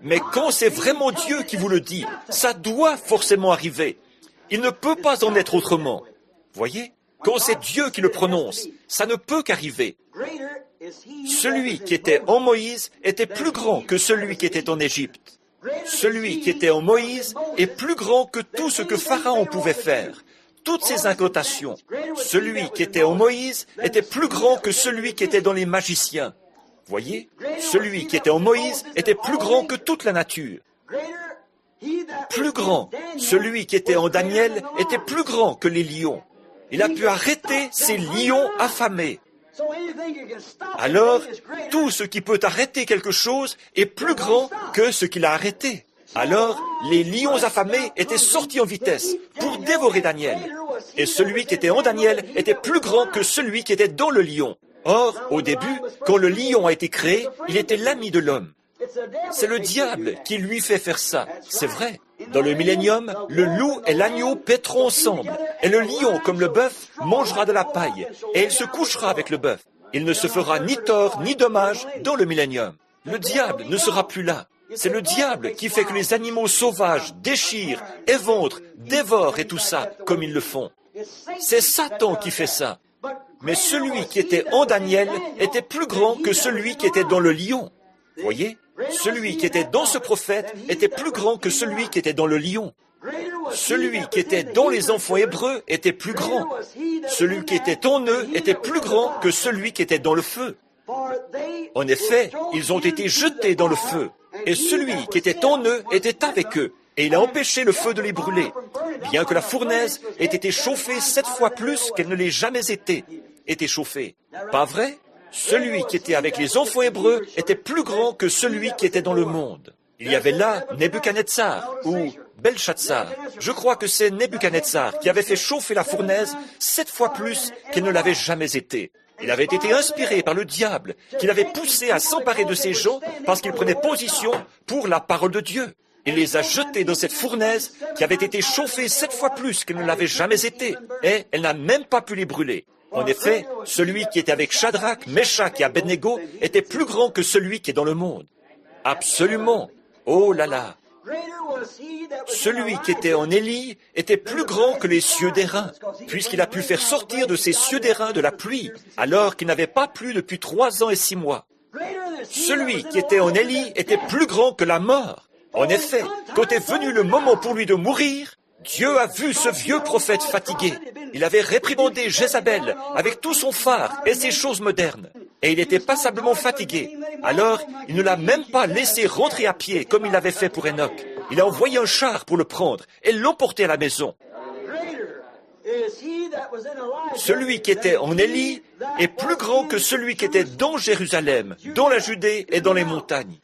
Mais quand c'est vraiment Dieu qui vous le dit, ça doit forcément arriver. Il ne peut pas en être autrement. Voyez? Quand c'est Dieu qui le prononce, ça ne peut qu'arriver. Celui qui était en Moïse était plus grand que celui qui était en Égypte. Celui qui était en Moïse est plus grand que tout ce que Pharaon pouvait faire. Toutes ses incantations. Celui qui était en Moïse était plus grand que celui qui était dans les magiciens. Voyez? Celui qui était en Moïse était plus grand que toute la nature. Plus grand. Celui qui était en Daniel était plus grand que les lions. Il a pu arrêter ces lions affamés. Alors, tout ce qui peut arrêter quelque chose est plus grand que ce qu'il a arrêté. Alors, les lions affamés étaient sortis en vitesse pour dévorer Daniel. Et celui qui était en Daniel était plus grand que celui qui était dans le lion. Or, au début, quand le lion a été créé, il était l'ami de l'homme. C'est le diable qui lui fait faire ça, c'est vrai. Dans le millénium, le loup et l'agneau paîtront ensemble, et le lion, comme le bœuf, mangera de la paille, et il se couchera avec le bœuf. Il ne se fera ni tort ni dommage dans le millénium. Le diable ne sera plus là. C'est le diable qui fait que les animaux sauvages déchirent, éventrent, dévorent et tout ça, comme ils le font. C'est Satan qui fait ça. Mais celui qui était en Daniel était plus grand que celui qui était dans le lion. Voyez? Celui qui était dans ce prophète était plus grand que celui qui était dans le lion. Celui qui était dans les enfants hébreux était plus grand. Celui qui était en eux était plus grand que celui qui était dans le feu. En effet, ils ont été jetés dans le feu. Et celui qui était en eux était avec eux. Et il a empêché le feu de les brûler. Bien que la fournaise ait été chauffée 7 fois plus qu'elle ne l'ait jamais été chauffée. Pas vrai? Celui qui était avec les enfants hébreux était plus grand que celui qui était dans le monde. Il y avait là Nebuchadnezzar ou Belshazzar. Je crois que c'est Nebuchadnezzar qui avait fait chauffer la fournaise 7 fois plus qu'elle ne l'avait jamais été. Il avait été inspiré par le diable, qui l'avait poussé à s'emparer de ces gens parce qu'ils prenaient position pour la parole de Dieu. Il les a jetés dans cette fournaise qui avait été chauffée 7 fois plus qu'elle ne l'avait jamais été, et elle n'a même pas pu les brûler. En effet, celui qui était avec Shadrach, Meshach et Abednego était plus grand que celui qui est dans le monde. Absolument. Oh là là. Celui qui était en Élie était plus grand que les cieux d'airain, puisqu'il a pu faire sortir de ces cieux d'airain de la pluie, alors qu'il n'avait pas plu depuis 3 ans et 6 mois. Celui qui était en Élie était plus grand que la mort. En effet, quand est venu le moment pour lui de mourir, Dieu a vu ce vieux prophète fatigué. Il avait réprimandé Jézabel avec tout son phare et ses choses modernes. Et il était passablement fatigué. Alors, il ne l'a même pas laissé rentrer à pied comme il l'avait fait pour Enoch. Il a envoyé un char pour le prendre et l'emporter à la maison. Celui qui était en Élie est plus grand que celui qui était dans Jérusalem, dans la Judée et dans les montagnes.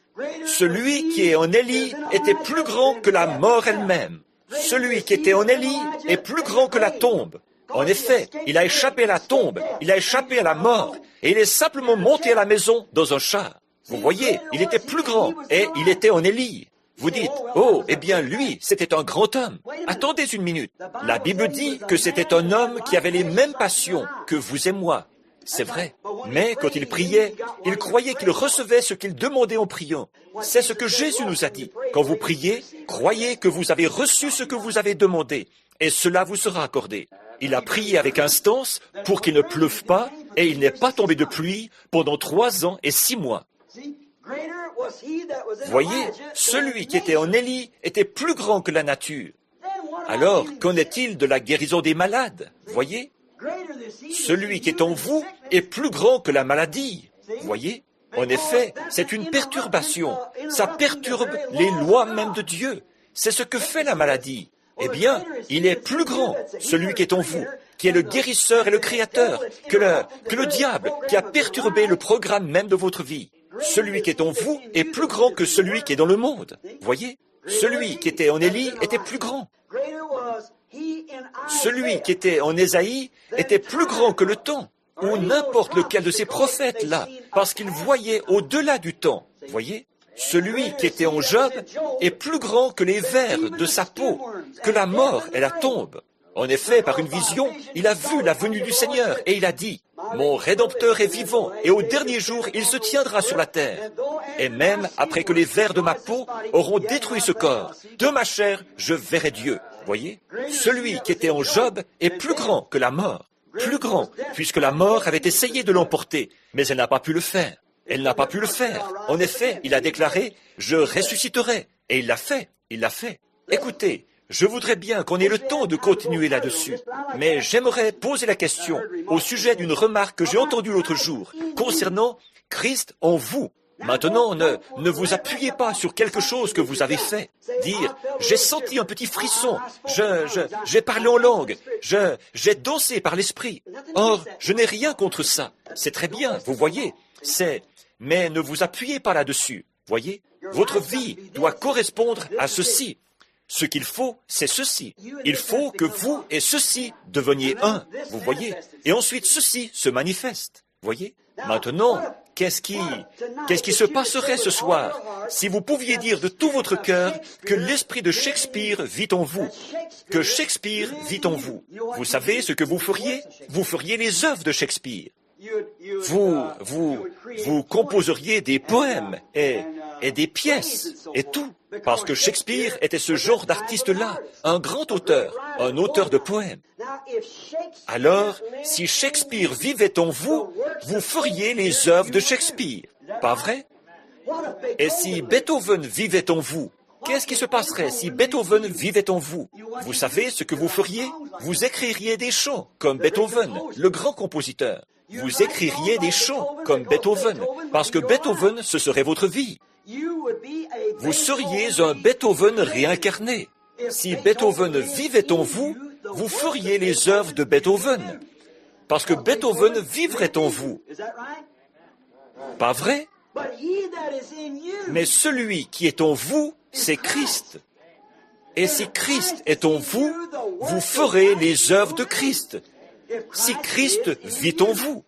Celui qui est en Élie était plus grand que la mort elle-même. Celui qui était en Élie est plus grand que la tombe. En effet, il a échappé à la tombe, il a échappé à la mort, et il est simplement monté à la maison dans un char. Vous voyez, il était plus grand, et il était en Élie. Vous dites, oh, eh bien lui, c'était un grand homme. Attendez une minute. La Bible dit que c'était un homme qui avait les mêmes passions que vous et moi. C'est vrai. Mais quand il priait, il croyait qu'il recevait ce qu'il demandait en priant. C'est ce que Jésus nous a dit. Quand vous priez, croyez que vous avez reçu ce que vous avez demandé, et cela vous sera accordé. Il a prié avec instance pour qu'il ne pleuve pas, et il n'est pas tombé de pluie pendant 3 ans et 6 mois. Voyez, celui qui était en Élie était plus grand que la nature. Alors, qu'en est-il de la guérison des malades? Voyez? Celui qui est en vous est plus grand que la maladie. Voyez? En effet, c'est une perturbation. Ça perturbe les lois même de Dieu. C'est ce que fait la maladie. Eh bien, il est plus grand, celui qui est en vous, qui est le guérisseur et le créateur, que le diable qui a perturbé le programme même de votre vie. Celui qui est en vous est plus grand que celui qui est dans le monde. Voyez? Celui qui était en Élie était plus grand. Celui qui était en Ésaïe était plus grand que le temps, ou n'importe lequel de ces prophètes-là, parce qu'il voyait au-delà du temps. Voyez? Celui qui était en Job est plus grand que les vers de sa peau, que la mort et la tombe. En effet, par une vision, il a vu la venue du Seigneur et il a dit, « Mon Rédempteur est vivant et au dernier jour, il se tiendra sur la terre. Et même après que les vers de ma peau auront détruit ce corps, de ma chair, je verrai Dieu. » Voyez? Celui qui était en Job est plus grand que la mort. Plus grand, puisque la mort avait essayé de l'emporter, mais elle n'a pas pu le faire. Elle n'a pas pu le faire. En effet, il a déclaré, « Je ressusciterai. » Et il l'a fait. Il l'a fait. Écoutez, je voudrais bien qu'on ait le temps de continuer là-dessus, mais j'aimerais poser la question au sujet d'une remarque que j'ai entendue l'autre jour concernant Christ en vous. Maintenant, ne vous appuyez pas sur quelque chose que vous avez fait. Dire, j'ai senti un petit frisson, j'ai parlé en langue, j'ai dansé par l'esprit. Or, je n'ai rien contre ça. C'est très bien, vous voyez, mais ne vous appuyez pas là-dessus. Voyez, votre vie doit correspondre à ceci. Ce qu'il faut, c'est ceci. Il faut que vous et ceci deveniez un, vous voyez, et ensuite ceci se manifeste, voyez. Maintenant, qu'est-ce qui se passerait ce soir si vous pouviez dire de tout votre cœur que l'esprit de Shakespeare vit en vous, que Shakespeare vit en vous? Vous savez ce que vous feriez? Vous feriez les œuvres de Shakespeare. Vous composeriez des poèmes et des pièces et tout, parce que Shakespeare était ce genre d'artiste-là, un grand auteur, un auteur de poèmes. Alors, si Shakespeare vivait en vous, vous feriez les œuvres de Shakespeare, pas vrai? Et si Beethoven vivait en vous, qu'est-ce qui se passerait si Beethoven vivait en vous? Vous savez ce que vous feriez? Vous écririez des chants comme Beethoven, le grand compositeur. Vous écririez des chants comme Beethoven, parce que Beethoven, ce serait votre vie. Vous seriez un Beethoven réincarné. Si Beethoven vivait en vous, vous feriez les œuvres de Beethoven, parce que Beethoven vivrait en vous. Pas vrai? Mais celui qui est en vous, c'est Christ. Et si Christ est en vous, vous ferez les œuvres de Christ. Si Christ vit en vous,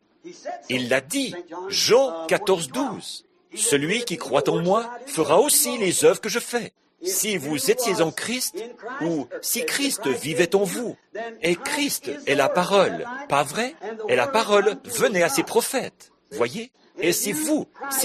il l'a dit, Jean 14, 12. Celui qui croit en moi fera aussi les œuvres que je fais. Si vous étiez en Christ, ou si Christ vivait en vous, et Christ est la parole, pas vrai? Et la parole venait à ses prophètes, voyez? Et si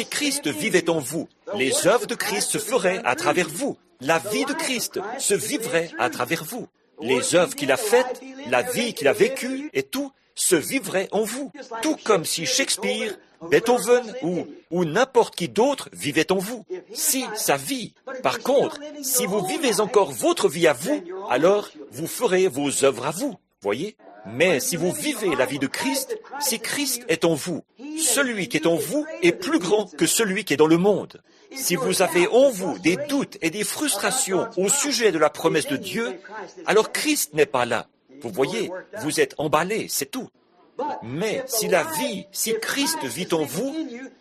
Christ vivait en vous, les œuvres de Christ se feraient à travers vous. La vie de Christ se vivrait à travers vous. Les œuvres qu'il a faites, la vie qu'il a vécue et tout se vivrait en vous. Tout comme si Shakespeare, Beethoven ou n'importe qui d'autre vivait en vous. Si sa vie. Par contre, si vous vivez encore votre vie à vous, alors vous ferez vos œuvres à vous. Voyez? Mais si vous vivez la vie de Christ, si Christ est en vous, celui qui est en vous est plus grand que celui qui est dans le monde. Si vous avez en vous des doutes et des frustrations au sujet de la promesse de Dieu, alors Christ n'est pas là. Vous voyez, vous êtes emballé, c'est tout. Mais si Christ vit en vous,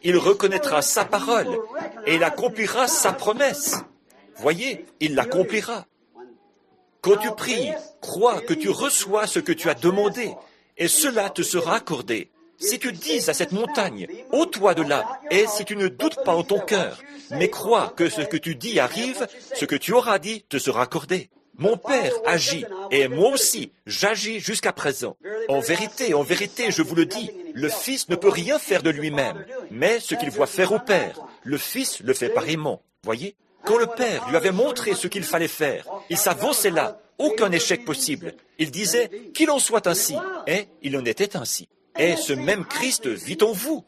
il reconnaîtra sa parole et il accomplira sa promesse. Voyez, il l'accomplira. Quand tu pries, crois que tu reçois ce que tu as demandé, et cela te sera accordé. Si tu dis à cette montagne, ôte-toi de là, et si tu ne doutes pas en ton cœur, mais crois que ce que tu dis arrive, ce que tu auras dit te sera accordé. Mon Père agit, et moi aussi, j'agis jusqu'à présent. En vérité, je vous le dis, le Fils ne peut rien faire de lui-même, mais ce qu'il voit faire au Père, le Fils le fait pareillement. Voyez? Quand le Père lui avait montré ce qu'il fallait faire, il s'avançait là, aucun échec possible. Il disait qu'il en soit ainsi, et il en était ainsi. Et ce même Christ vit en vous.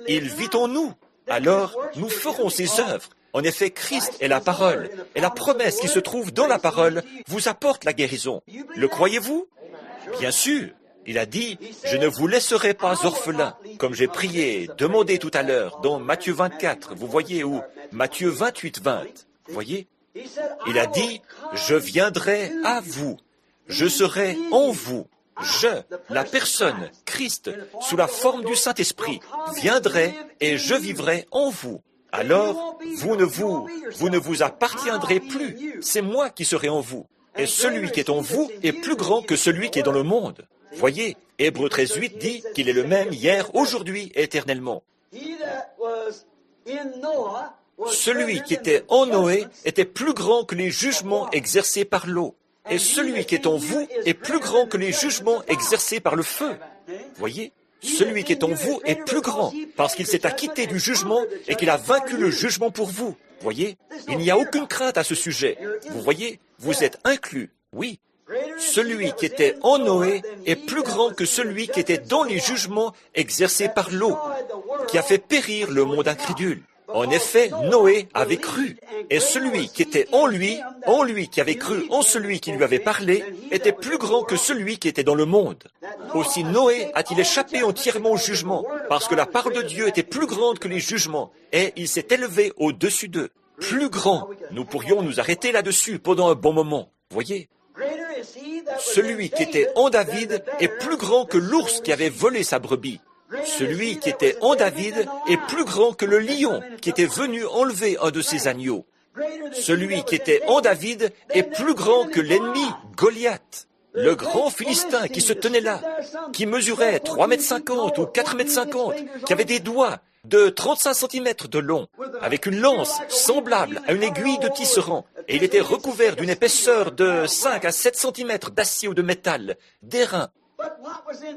Il vit en nous. Alors, nous ferons ses œuvres. En effet, Christ est la parole, et la promesse qui se trouve dans la parole vous apporte la guérison. Le croyez-vous? Bien sûr. Il a dit, « Je ne vous laisserai pas orphelins », comme j'ai prié, demandé tout à l'heure, dans Matthieu 24, vous voyez, ou Matthieu 28, 20. Vous voyez? Il a dit, « Je viendrai à vous, je serai en vous. Je, la personne, Christ, sous la forme du Saint-Esprit, viendrai et je vivrai en vous. » alors vous ne vous appartiendrez plus. C'est moi qui serai en vous. Et celui qui est en vous est plus grand que celui qui est dans le monde. Voyez, Hébreux 13:8 dit qu'il est le même hier, aujourd'hui et éternellement. Celui qui était en Noé était plus grand que les jugements exercés par l'eau. Et celui qui est en vous est plus grand que les jugements exercés par le feu. Voyez, celui qui est en vous est plus grand parce qu'il s'est acquitté du jugement et qu'il a vaincu le jugement pour vous. Voyez, il n'y a aucune crainte à ce sujet. Vous voyez, vous êtes inclus, oui. Celui qui était en Noé est plus grand que celui qui était dans les jugements exercés par l'eau, qui a fait périr le monde incrédule. En effet, Noé avait cru, et celui qui était en lui qui avait cru en celui qui lui avait parlé, était plus grand que celui qui était dans le monde. Aussi Noé a-t-il échappé entièrement au jugement, parce que la parole de Dieu était plus grande que les jugements, et il s'est élevé au-dessus d'eux. Plus grand. Nous pourrions nous arrêter là-dessus pendant un bon moment. Voyez, celui qui était en David est plus grand que l'ours qui avait volé sa brebis. Celui qui était en David est plus grand que le lion qui était venu enlever un de ses agneaux. Celui qui était en David est plus grand que l'ennemi Goliath, le grand Philistin qui se tenait là, qui mesurait 3,50 m ou 4,50 m, qui avait des doigts de 35 cm de long, avec une lance semblable à une aiguille de tisserand, et il était recouvert d'une épaisseur de 5 à 7 cm d'acier ou de métal, d'airain.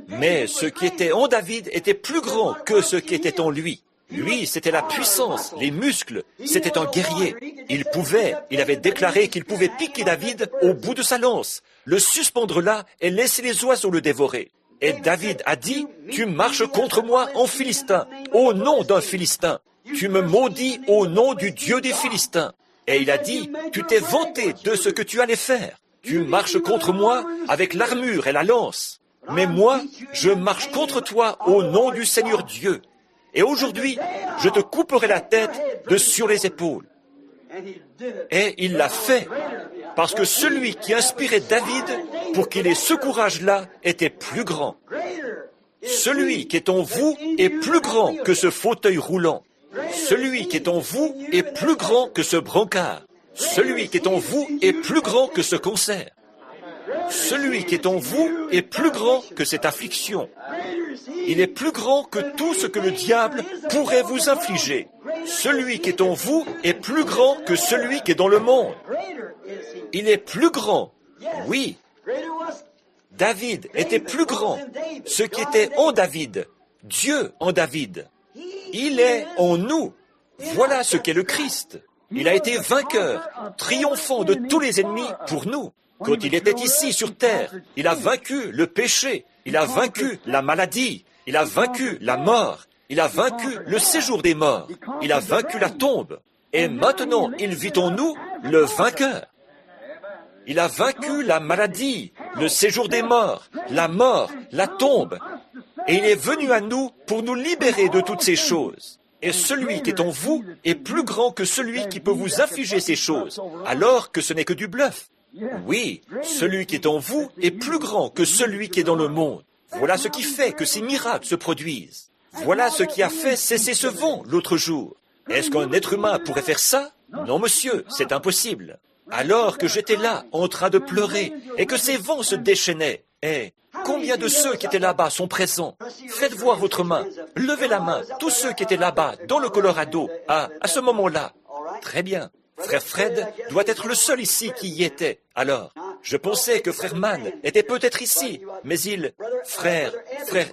Mais ce qui était en David était plus grand que ce qui était en lui. Lui, c'était la puissance, les muscles, c'était un guerrier. Il avait déclaré qu'il pouvait piquer David au bout de sa lance, le suspendre là et laisser les oiseaux le dévorer. Et David a dit, « Tu marches contre moi en Philistin, au nom d'un Philistin. Tu me maudis au nom du Dieu des Philistins. » Et il a dit, « Tu t'es vanté de ce que tu allais faire. Tu marches contre moi avec l'armure et la lance. Mais moi, je marche contre toi au nom du Seigneur Dieu. Et aujourd'hui, je te couperai la tête de sur les épaules. » Et il l'a fait, parce que celui qui inspirait David pour qu'il ait ce courage-là était plus grand. Celui qui est en vous est plus grand que ce fauteuil roulant. Celui qui est en vous est plus grand que ce brancard. Celui qui est en vous est plus grand que ce concert. Celui qui est en vous est plus grand que cette affliction. Il est plus grand que tout ce que le diable pourrait vous infliger. Celui qui est en vous est plus grand que celui qui est dans le monde. Il est plus grand. Oui. David était plus grand. Ce qui était en David, Dieu en David. Il est en nous. Voilà ce qu'est le Christ. Il a été vainqueur, triomphant de tous les ennemis pour nous. Quand il était ici sur terre, il a vaincu le péché, il a vaincu la maladie, il a vaincu la mort, il a vaincu le séjour des morts, il a vaincu la tombe. Et maintenant, il vit en nous le vainqueur. Il a vaincu la maladie, le séjour des morts, la tombe. Et il est venu à nous pour nous libérer de toutes ces choses. Et celui qui est en vous est plus grand que celui qui peut vous infliger ces choses, alors que ce n'est que du bluff. Oui, celui qui est en vous est plus grand que celui qui est dans le monde. Voilà ce qui fait que ces miracles se produisent. Voilà ce qui a fait cesser ce vent l'autre jour. Est-ce qu'un être humain pourrait faire ça? Non, monsieur, c'est impossible. Alors que j'étais là, en train de pleurer, et que ces vents se déchaînaient, et combien de ceux qui étaient là-bas sont présents? Faites voir votre main, levez la main, tous ceux qui étaient là-bas, dans le Colorado, à ce moment-là. Très bien. Frère Fred doit être le seul ici qui y était. Alors, je pensais que frère Mann était peut-être ici, mais frère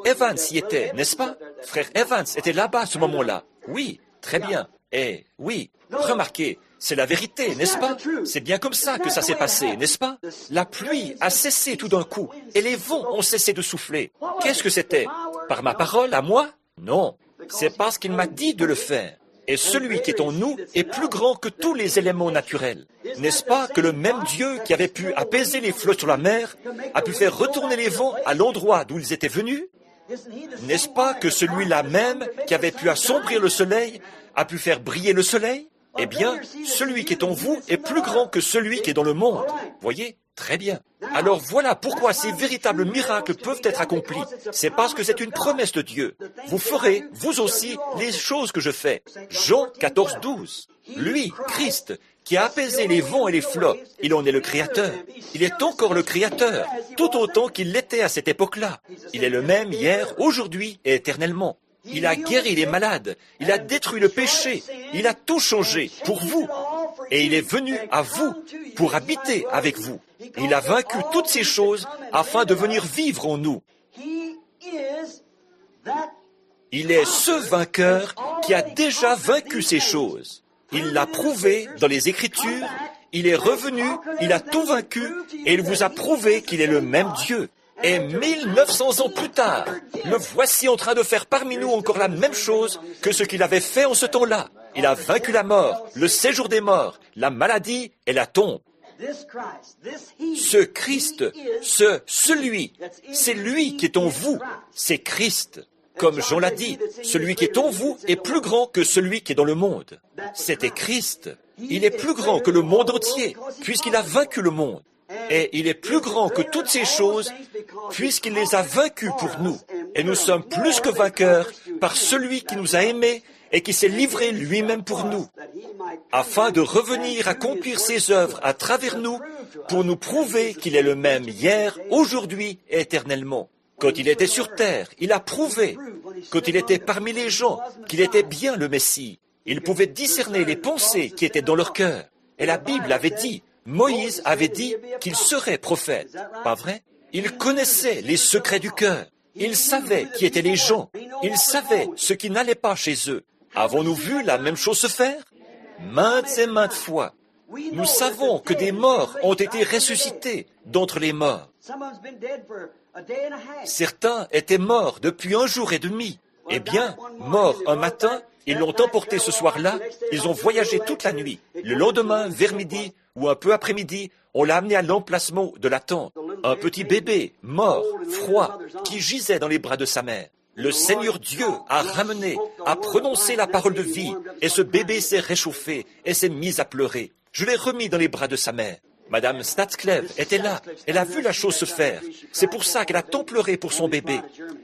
Evans y était, n'est-ce pas? Frère Evans était là-bas à ce moment-là. Oui, très bien. Et oui, remarquez, c'est la vérité, n'est-ce pas? C'est bien comme ça que ça s'est passé, n'est-ce pas? La pluie a cessé tout d'un coup, et les vents ont cessé de souffler. Qu'est-ce que c'était? Par ma parole à moi? Non, c'est parce qu'il m'a dit de le faire. Et celui qui est en nous est plus grand que tous les éléments naturels. N'est-ce pas que le même Dieu qui avait pu apaiser les flots sur la mer a pu faire retourner les vents à l'endroit d'où ils étaient venus? N'est-ce pas que celui-là même qui avait pu assombrir le soleil a pu faire briller le soleil? Eh bien, celui qui est en vous est plus grand que celui qui est dans le monde. Voyez? Très bien. Alors voilà pourquoi ces véritables miracles peuvent être accomplis. C'est parce que c'est une promesse de Dieu. Vous ferez, vous aussi, les choses que je fais. Jean 14, 12. Lui, Christ, qui a apaisé les vents et les flots, il en est le Créateur. Il est encore le Créateur, tout autant qu'il l'était à cette époque-là. Il est le même hier, aujourd'hui et éternellement. Il a guéri les malades, il a détruit le péché, il a tout changé pour vous. Et il est venu à vous pour habiter avec vous. Il a vaincu toutes ces choses afin de venir vivre en nous. Il est ce vainqueur qui a déjà vaincu ces choses. Il l'a prouvé dans les Écritures, il est revenu, il a tout vaincu et il vous a prouvé qu'il est le même Dieu. Et 1900 ans plus tard, le voici en train de faire parmi nous encore la même chose que ce qu'il avait fait en ce temps-là. Il a vaincu la mort, le séjour des morts, la maladie et la tombe. Ce Christ, celui, c'est lui qui est en vous, c'est Christ. Comme Jean l'a dit, celui qui est en vous est plus grand que celui qui est dans le monde. C'était Christ. Il est plus grand que le monde entier, puisqu'il a vaincu le monde. Et il est plus grand que toutes ces choses, puisqu'il les a vaincus pour nous. Et nous sommes plus que vainqueurs par celui qui nous a aimés et qui s'est livré lui-même pour nous, afin de revenir accomplir ses œuvres à travers nous, pour nous prouver qu'il est le même hier, aujourd'hui et éternellement. Quand il était sur terre, il a prouvé, quand il était parmi les gens, qu'il était bien le Messie. Il pouvait discerner les pensées qui étaient dans leur cœur. Et la Bible avait dit, Moïse avait dit qu'il serait prophète. Pas vrai? Il connaissait les secrets du cœur. Il savait qui étaient les gens. Il savait ce qui n'allait pas chez eux. Avons-nous vu la même chose se faire? Maintes et maintes fois. Nous savons que des morts ont été ressuscités d'entre les morts. Certains étaient morts depuis 1 jour et demi. Eh bien, morts un matin, ils l'ont emporté ce soir-là, ils ont voyagé toute la nuit. Le lendemain, vers midi ou un peu après-midi, on l'a amené à l'emplacement de la tente. Un petit bébé, mort, froid, qui gisait dans les bras de sa mère. Le Seigneur Dieu a ramené, a prononcé la parole de vie, et ce bébé s'est réchauffé et s'est mis à pleurer. Je l'ai remis dans les bras de sa mère. Madame Statzklev était là, elle a vu la chose se faire. C'est pour ça qu'elle a tant pleuré pour son bébé.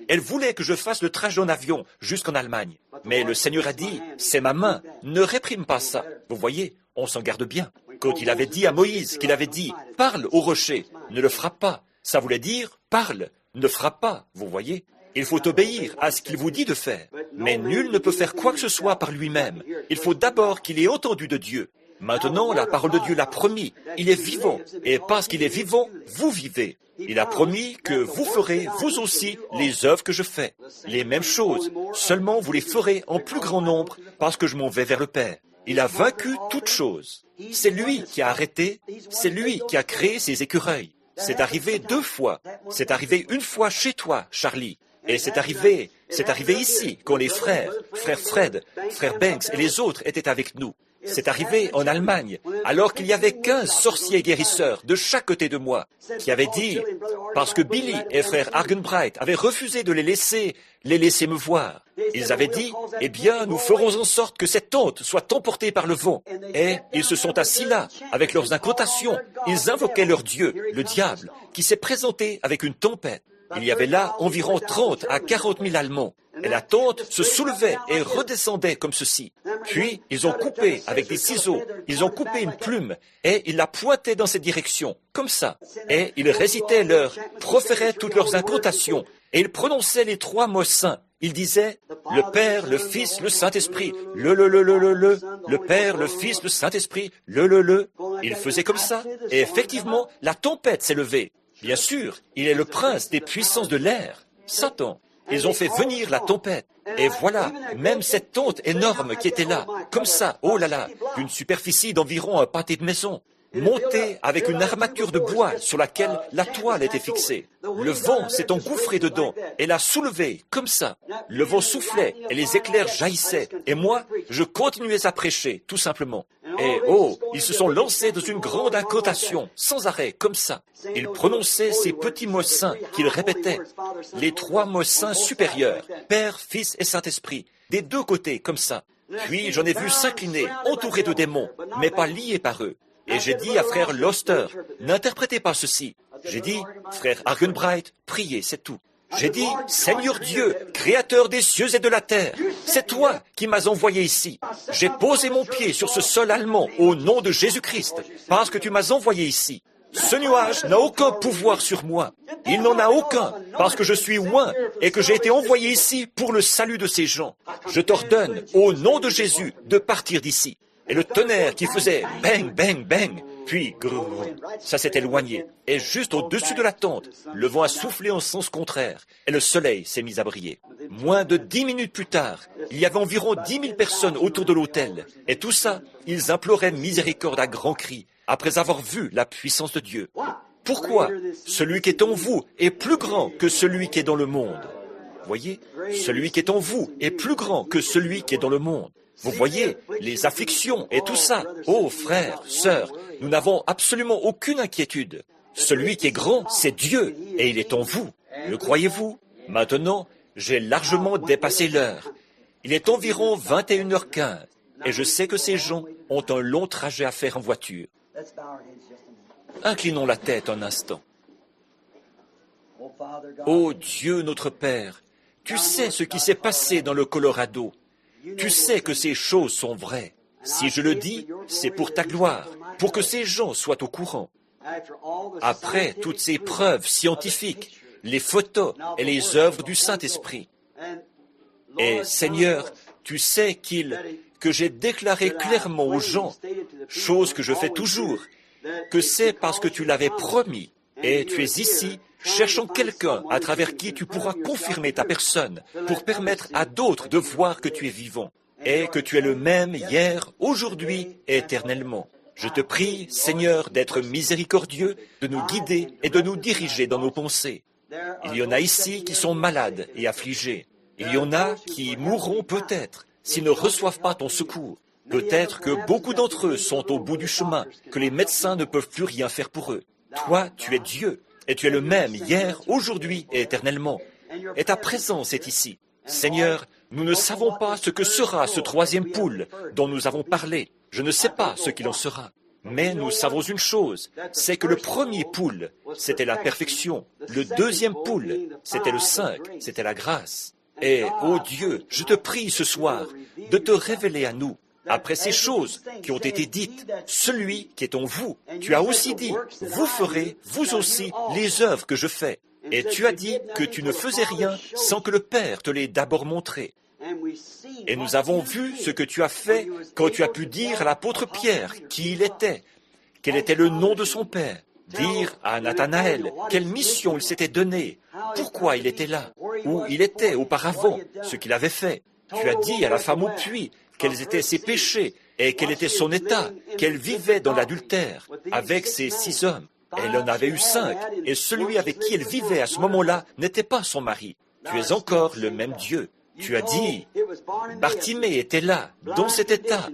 Elle voulait que je fasse le trajet en avion jusqu'en Allemagne. Mais le Seigneur a dit, c'est ma main, ne réprime pas ça. Vous voyez, on s'en garde bien. Quand il avait dit à Moïse qu'il avait dit, parle au rocher, ne le frappe pas. Ça voulait dire, parle, ne frappe pas, vous voyez. Il faut obéir à ce qu'il vous dit de faire. Mais nul ne peut faire quoi que ce soit par lui-même. Il faut d'abord qu'il ait entendu de Dieu. Maintenant, la parole de Dieu l'a promis. Il est vivant. Et parce qu'il est vivant, vous vivez. Il a promis que vous ferez, vous aussi, les œuvres que je fais. Les mêmes choses. Seulement, vous les ferez en plus grand nombre parce que je m'en vais vers le Père. Il a vaincu toutes choses. C'est lui qui a arrêté. C'est lui qui a créé ces écureuils. C'est arrivé 2 fois. C'est arrivé une fois chez toi, Charlie. Et c'est arrivé ici, quand les frère Fred, frère Banks et les autres étaient avec nous. C'est arrivé en Allemagne, alors qu'il y avait 15 sorciers guérisseurs de chaque côté de moi, qui avaient dit, parce que Billy et frère Argenbright avaient refusé de les laisser me voir. Ils avaient dit, eh bien, nous ferons en sorte que cette tente soit emportée par le vent. Et ils se sont assis là, avec leurs incantations. Ils invoquaient leur Dieu, le diable, qui s'est présenté avec une tempête. Il y avait là environ 30 à 40 000 Allemands. Et la tente se soulevait et redescendait comme ceci. Puis, ils ont coupé avec des ciseaux, ils ont coupé une plume, et ils la pointaient dans cette direction, comme ça. Et ils récitaient proféraient toutes leurs incantations, et ils prononçaient les 3 mots saints. Ils disaient, le Père, le Fils, le Saint-Esprit, le Père, le Fils, le Saint-Esprit, Ils faisaient comme ça, et effectivement, la tempête s'est levée. Bien sûr, il est le prince des puissances de l'air, Satan. Ils ont fait venir la tempête. Et voilà, même cette tente énorme qui était là, comme ça, oh là là, d'une superficie d'environ un pâté de maison, montée avec une armature de bois sur laquelle la toile était fixée. Le vent s'est engouffré dedans et l'a soulevé, comme ça. Le vent soufflait et les éclairs jaillissaient. Et moi, je continuais à prêcher, tout simplement. Et oh, ils se sont lancés dans une grande incantation, sans arrêt, comme ça. Ils prononçaient ces petits mots saints qu'ils répétaient, les 3 mots saints supérieurs, Père, Fils et Saint-Esprit, des 2 côtés, comme ça. Puis j'en ai vu s'incliner, entourés de démons, mais pas liés par eux. Et j'ai dit à frère Loster, n'interprétez pas ceci. J'ai dit, frère Argenbright, priez, c'est tout. J'ai dit, Seigneur Dieu, créateur des cieux et de la terre, c'est toi qui m'as envoyé ici. J'ai posé mon pied sur ce sol allemand au nom de Jésus-Christ, parce que tu m'as envoyé ici. Ce nuage n'a aucun pouvoir sur moi. Il n'en a aucun, parce que je suis oint et que j'ai été envoyé ici pour le salut de ces gens. Je t'ordonne, au nom de Jésus, de partir d'ici. Et le tonnerre qui faisait bang, bang, bang, puis grrr, ça s'est éloigné. Et juste au-dessus de la tente, le vent a soufflé en sens contraire et le soleil s'est mis à briller. Moins de 10 minutes plus tard, il y avait environ 10 000 personnes autour de l'autel. Et tout ça, ils imploraient miséricorde à grands cris, après avoir vu la puissance de Dieu. Pourquoi? Celui qui est en vous est plus grand que celui qui est dans le monde. Voyez, celui qui est en vous est plus grand que celui qui est dans le monde. Vous voyez, les afflictions et tout ça. Oh, frères, sœurs, nous n'avons absolument aucune inquiétude. Celui qui est grand, c'est Dieu, et il est en vous. Le croyez-vous? Maintenant, j'ai largement dépassé l'heure. Il est environ 21h15, et je sais que ces gens ont un long trajet à faire en voiture. Inclinons la tête un instant. Ô Dieu notre Père, tu sais ce qui s'est passé dans le Colorado. Tu sais que ces choses sont vraies. Si je le dis, c'est pour ta gloire, pour que ces gens soient au courant. Après toutes ces preuves scientifiques, les photos et les œuvres du Saint-Esprit. Et Seigneur, tu sais que j'ai déclaré clairement aux gens, chose que je fais toujours, que c'est parce que tu l'avais promis, et tu es ici, cherchant quelqu'un à travers qui tu pourras confirmer ta personne pour permettre à d'autres de voir que tu es vivant et que tu es le même hier, aujourd'hui et éternellement. Je te prie, Seigneur, d'être miséricordieux, de nous guider et de nous diriger dans nos pensées. Il y en a ici qui sont malades et affligés. Il y en a qui mourront peut-être s'ils ne reçoivent pas ton secours. Peut-être que beaucoup d'entre eux sont au bout du chemin, que les médecins ne peuvent plus rien faire pour eux. Toi, tu es Dieu. Et tu es le même hier, aujourd'hui et éternellement. Et ta présence est ici. Seigneur, nous ne savons pas ce que sera ce troisième poule dont nous avons parlé. Je ne sais pas ce qu'il en sera. Mais nous savons une chose, c'est que le premier poule, c'était la perfection. Le deuxième poule, c'était le 5, c'était la grâce. Et, ô Dieu, je te prie ce soir de te révéler à nous. Après ces choses qui ont été dites, celui qui est en vous, tu as aussi dit, vous ferez, vous aussi, les œuvres que je fais. Et tu as dit que tu ne faisais rien sans que le Père te l'ait d'abord montré. Et nous avons vu ce que tu as fait quand tu as pu dire à l'apôtre Pierre qui il était, quel était le nom de son Père, dire à Nathanaël quelle mission il s'était donnée, pourquoi il était là, où il était auparavant, ce qu'il avait fait. Tu as dit à la femme au puits quels étaient ses péchés et quel était son état, qu'elle vivait dans l'adultère avec ces 6 hommes. Elle en avait eu 5, et celui avec qui elle vivait à ce moment-là n'était pas son mari. Tu es encore le même Dieu. Tu as dit, Bartimée était là, dans cet état,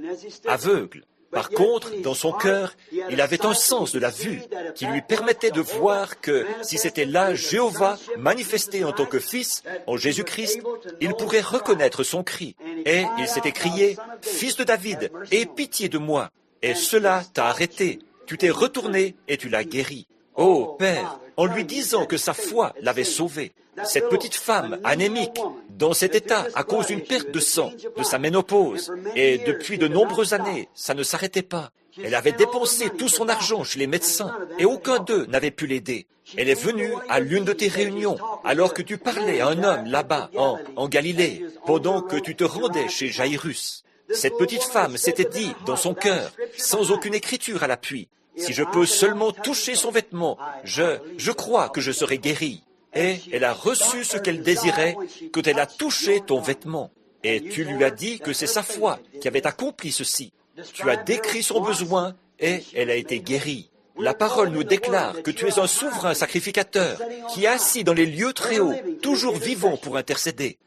aveugle. Par contre, dans son cœur, il avait un sens de la vue qui lui permettait de voir que si c'était là Jéhovah manifesté en tant que Fils, en Jésus-Christ, il pourrait reconnaître son cri. Et il s'était crié, « Fils de David, aie pitié de moi !» Et cela t'a arrêté. Tu t'es retourné et tu l'as guéri. Oh, Père, en lui disant que sa foi l'avait sauvé. Cette petite femme anémique, dans cet état à cause d'une perte de sang, de sa ménopause, et depuis de nombreuses années, ça ne s'arrêtait pas. Elle avait dépensé tout son argent chez les médecins, et aucun d'eux n'avait pu l'aider. Elle est venue à l'une de tes réunions, alors que tu parlais à un homme là-bas, en Galilée, pendant que tu te rendais chez Jairus. Cette petite femme s'était dit dans son cœur, sans aucune écriture à l'appui, « Si je peux seulement toucher son vêtement, je crois que je serai guérie. » Et elle a reçu ce qu'elle désirait quand elle a touché ton vêtement. Et tu lui as dit que c'est sa foi qui avait accompli ceci. Tu as décrit son besoin et elle a été guérie. La parole nous déclare que tu es un souverain sacrificateur qui est assis dans les lieux très hauts, toujours vivant pour intercéder.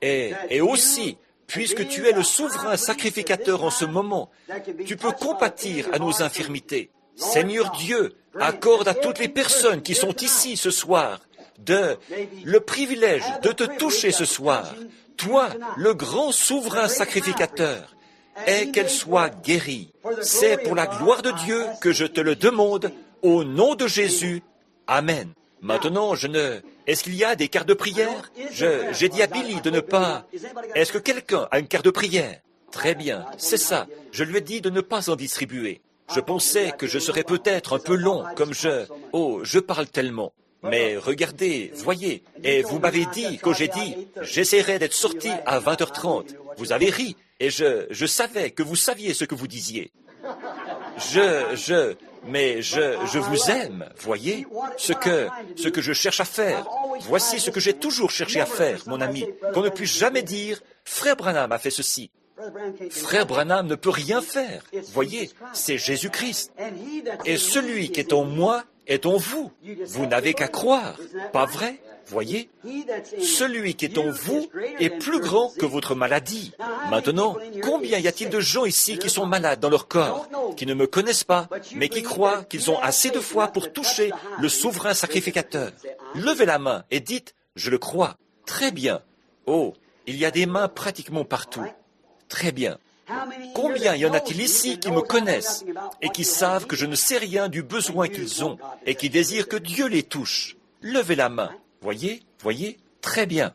Et aussi, puisque tu es le souverain sacrificateur en ce moment, tu peux compatir à nos infirmités. Seigneur Dieu, accorde à toutes les personnes qui sont ici ce soir le privilège de te toucher ce soir, toi, le grand souverain sacrificateur, et qu'elle soit guérie. C'est pour la gloire de Dieu que je te le demande, au nom de Jésus. Amen. Maintenant, Est-ce qu'il y a des cartes de prière? J'ai dit à Billy de ne pas... Est-ce que quelqu'un a une carte de prière? Très bien, c'est ça. Je lui ai dit de ne pas en distribuer. Je pensais que je serais peut-être un peu long, comme je parle tellement. Mais regardez, voyez, et vous m'avez dit, quand j'ai dit, j'essaierai d'être sorti à 20h30. Vous avez ri, et je savais que vous saviez ce que vous disiez. Mais je vous aime, voyez, ce que je cherche à faire. Voici ce que j'ai toujours cherché à faire, mon ami, qu'on ne puisse jamais dire, Frère Branham a fait ceci. Frère Branham ne peut rien faire. Voyez, c'est Jésus-Christ. Et celui qui est en moi est en vous. Vous n'avez qu'à croire, pas vrai? Voyez, celui qui est en vous est plus grand que votre maladie. Maintenant, combien y a-t-il de gens ici qui sont malades dans leur corps, qui ne me connaissent pas, mais qui croient qu'ils ont assez de foi pour toucher le souverain sacrificateur? Levez la main et dites, je le crois. Très bien. Oh, il y a des mains pratiquement partout. Très bien. Combien y en a-t-il ici qui me connaissent et qui savent que je ne sais rien du besoin qu'ils ont et qui désirent que Dieu les touche? Levez la main. Voyez, très bien.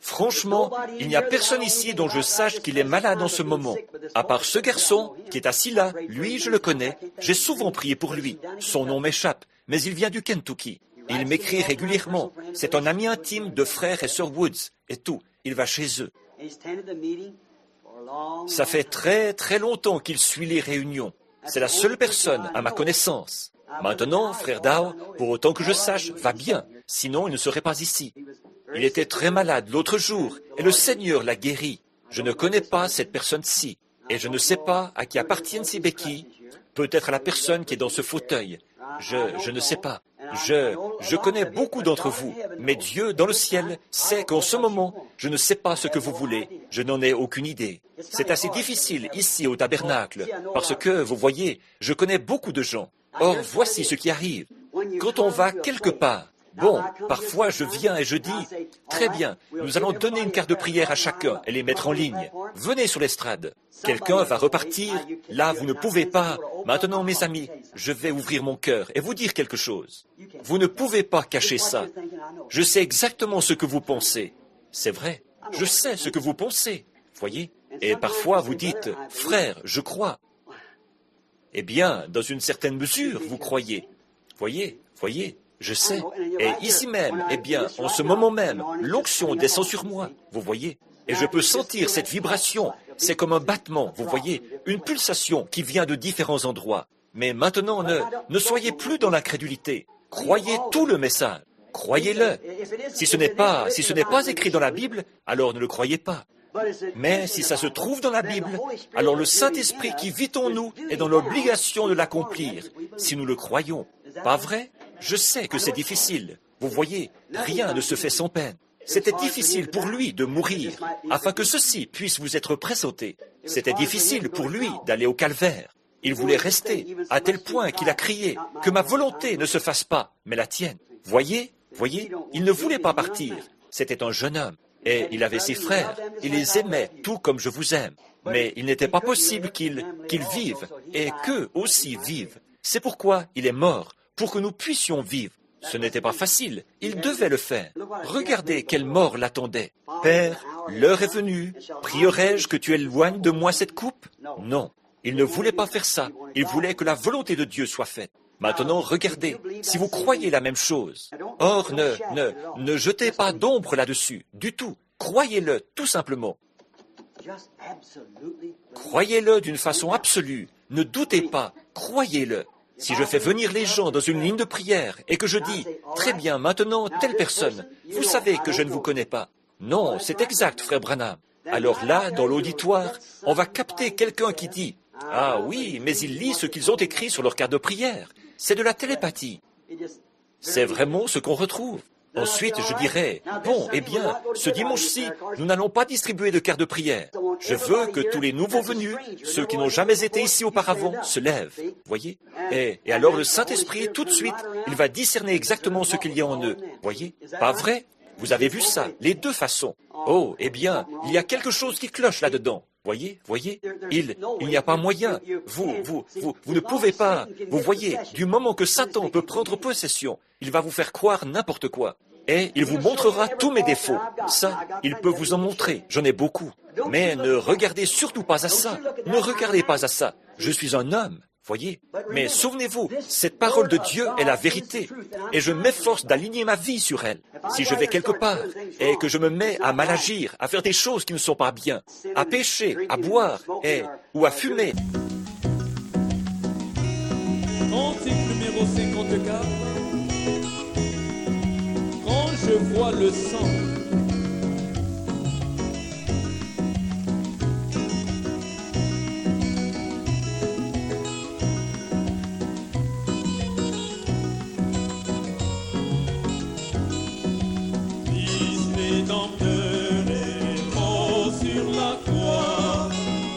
Franchement, il n'y a personne ici dont je sache qu'il est malade en ce moment. À part ce garçon qui est assis là, lui, je le connais. J'ai souvent prié pour lui. Son nom m'échappe, mais il vient du Kentucky. Il m'écrit régulièrement. C'est un ami intime de frère et sœur Woods et tout. Il va chez eux. Ça fait très, très longtemps qu'il suit les réunions. C'est la seule personne à ma connaissance. Maintenant, frère Dow, pour autant que je sache, va bien. Sinon, il ne serait pas ici. Il était très malade l'autre jour, et le Seigneur l'a guéri. Je ne connais pas cette personne-ci, et je ne sais pas à qui appartiennent ces béquilles. Peut-être à la personne qui est dans ce fauteuil. Je ne sais pas. Je connais beaucoup d'entre vous, mais Dieu, dans le ciel, sait qu'en ce moment, je ne sais pas ce que vous voulez. Je n'en ai aucune idée. C'est assez difficile ici au tabernacle, parce que, vous voyez, je connais beaucoup de gens. Or, voici ce qui arrive. Quand on va quelque part, bon, parfois je viens et je dis, très bien, nous allons donner une carte de prière à chacun et les mettre en ligne. Venez sur l'estrade. Quelqu'un va repartir. Là, vous ne pouvez pas. Maintenant, mes amis, je vais ouvrir mon cœur et vous dire quelque chose. Vous ne pouvez pas cacher ça. Je sais exactement ce que vous pensez. C'est vrai. Je sais ce que vous pensez. Voyez? Et parfois, vous dites, frère, je crois. Eh bien, dans une certaine mesure, vous croyez. Voyez, je sais. Et ici même, eh bien, en ce moment même, l'onction descend sur moi, vous voyez. Et je peux sentir cette vibration. C'est comme un battement, vous voyez, une pulsation qui vient de différents endroits. Mais maintenant, ne soyez plus dans l'incrédulité. Croyez tout le message. Croyez-le. Si ce n'est pas écrit dans la Bible, alors ne le croyez pas. Mais si ça se trouve dans la Bible, alors le Saint-Esprit qui vit en nous est dans l'obligation de l'accomplir, si nous le croyons. Pas vrai? Je sais que c'est difficile. Vous voyez, rien ne se fait sans peine. C'était difficile pour lui de mourir, afin que ceci puisse vous être présenté. C'était difficile pour lui d'aller au calvaire. Il voulait rester, à tel point qu'il a crié, « Que ma volonté ne se fasse pas, mais la tienne. » Voyez, il ne voulait pas partir. C'était un jeune homme. Et il avait ses frères, il les aimait tout comme je vous aime. Mais il n'était pas possible qu'ils vivent, et qu'eux aussi vivent. C'est pourquoi il est mort, pour que nous puissions vivre. Ce n'était pas facile, il devait le faire. Regardez quelle mort l'attendait. Père, l'heure est venue, prierai-je que tu éloignes de moi cette coupe? Non, il ne voulait pas faire ça, il voulait que la volonté de Dieu soit faite. Maintenant, regardez, si vous croyez la même chose. Or, ne jetez pas d'ombre là-dessus, du tout. Croyez-le, tout simplement. Croyez-le d'une façon absolue. Ne doutez pas, croyez-le. Si je fais venir les gens dans une ligne de prière et que je dis, très bien, maintenant, telle personne, vous savez que je ne vous connais pas. Non, c'est exact, frère Branham. Alors là, dans l'auditoire, on va capter quelqu'un qui dit, ah oui, mais il lit ce qu'ils ont écrit sur leur carte de prière. C'est de la télépathie. C'est vraiment ce qu'on retrouve. Ensuite, je dirais, bon, eh bien, ce dimanche-ci, nous n'allons pas distribuer de cartes de prière. Je veux que tous les nouveaux venus, ceux qui n'ont jamais été ici auparavant, se lèvent. Voyez? Et alors le Saint-Esprit, tout de suite, il va discerner exactement ce qu'il y a en eux. Voyez? Pas vrai? Vous avez vu ça, les deux façons. Oh, eh bien, il y a quelque chose qui cloche là-dedans. Voyez, il n'y a pas moyen. Vous ne pouvez pas. Vous voyez, du moment que Satan peut prendre possession, il va vous faire croire n'importe quoi. Et il vous montrera tous mes défauts. Ça, il peut vous en montrer. J'en ai beaucoup. Mais ne regardez surtout pas à ça. Ne regardez pas à ça. Je suis un homme. Voyez. Mais souvenez-vous, cette parole de Dieu est la vérité. Et je m'efforce d'aligner ma vie sur elle. Si je vais quelque part et que je me mets à mal agir, à faire des choses qui ne sont pas bien, à pécher, à boire ou à fumer. Cantique numéro 54. Quand je vois le sang, Rédempteur est mort sur la croix,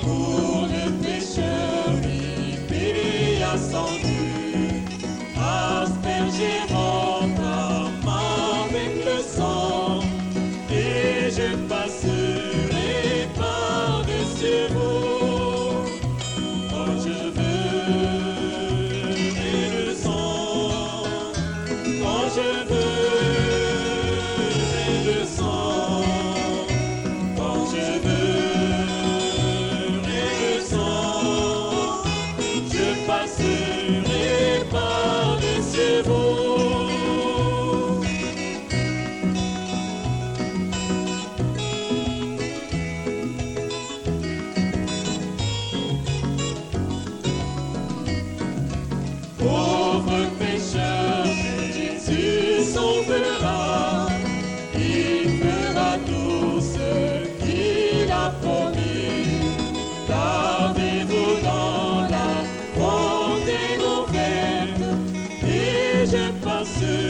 pour le pécheur il paya sans dû, aspergé en ta main avec le sang, et je passerai par-dessus vous, quand je verrai le sang, quand je veux. Pauvre pécheur, Jésus sauvera, il fera tout ce qu'il a promis. Lavez-vous dans la fontaine ouverte, et je passerai.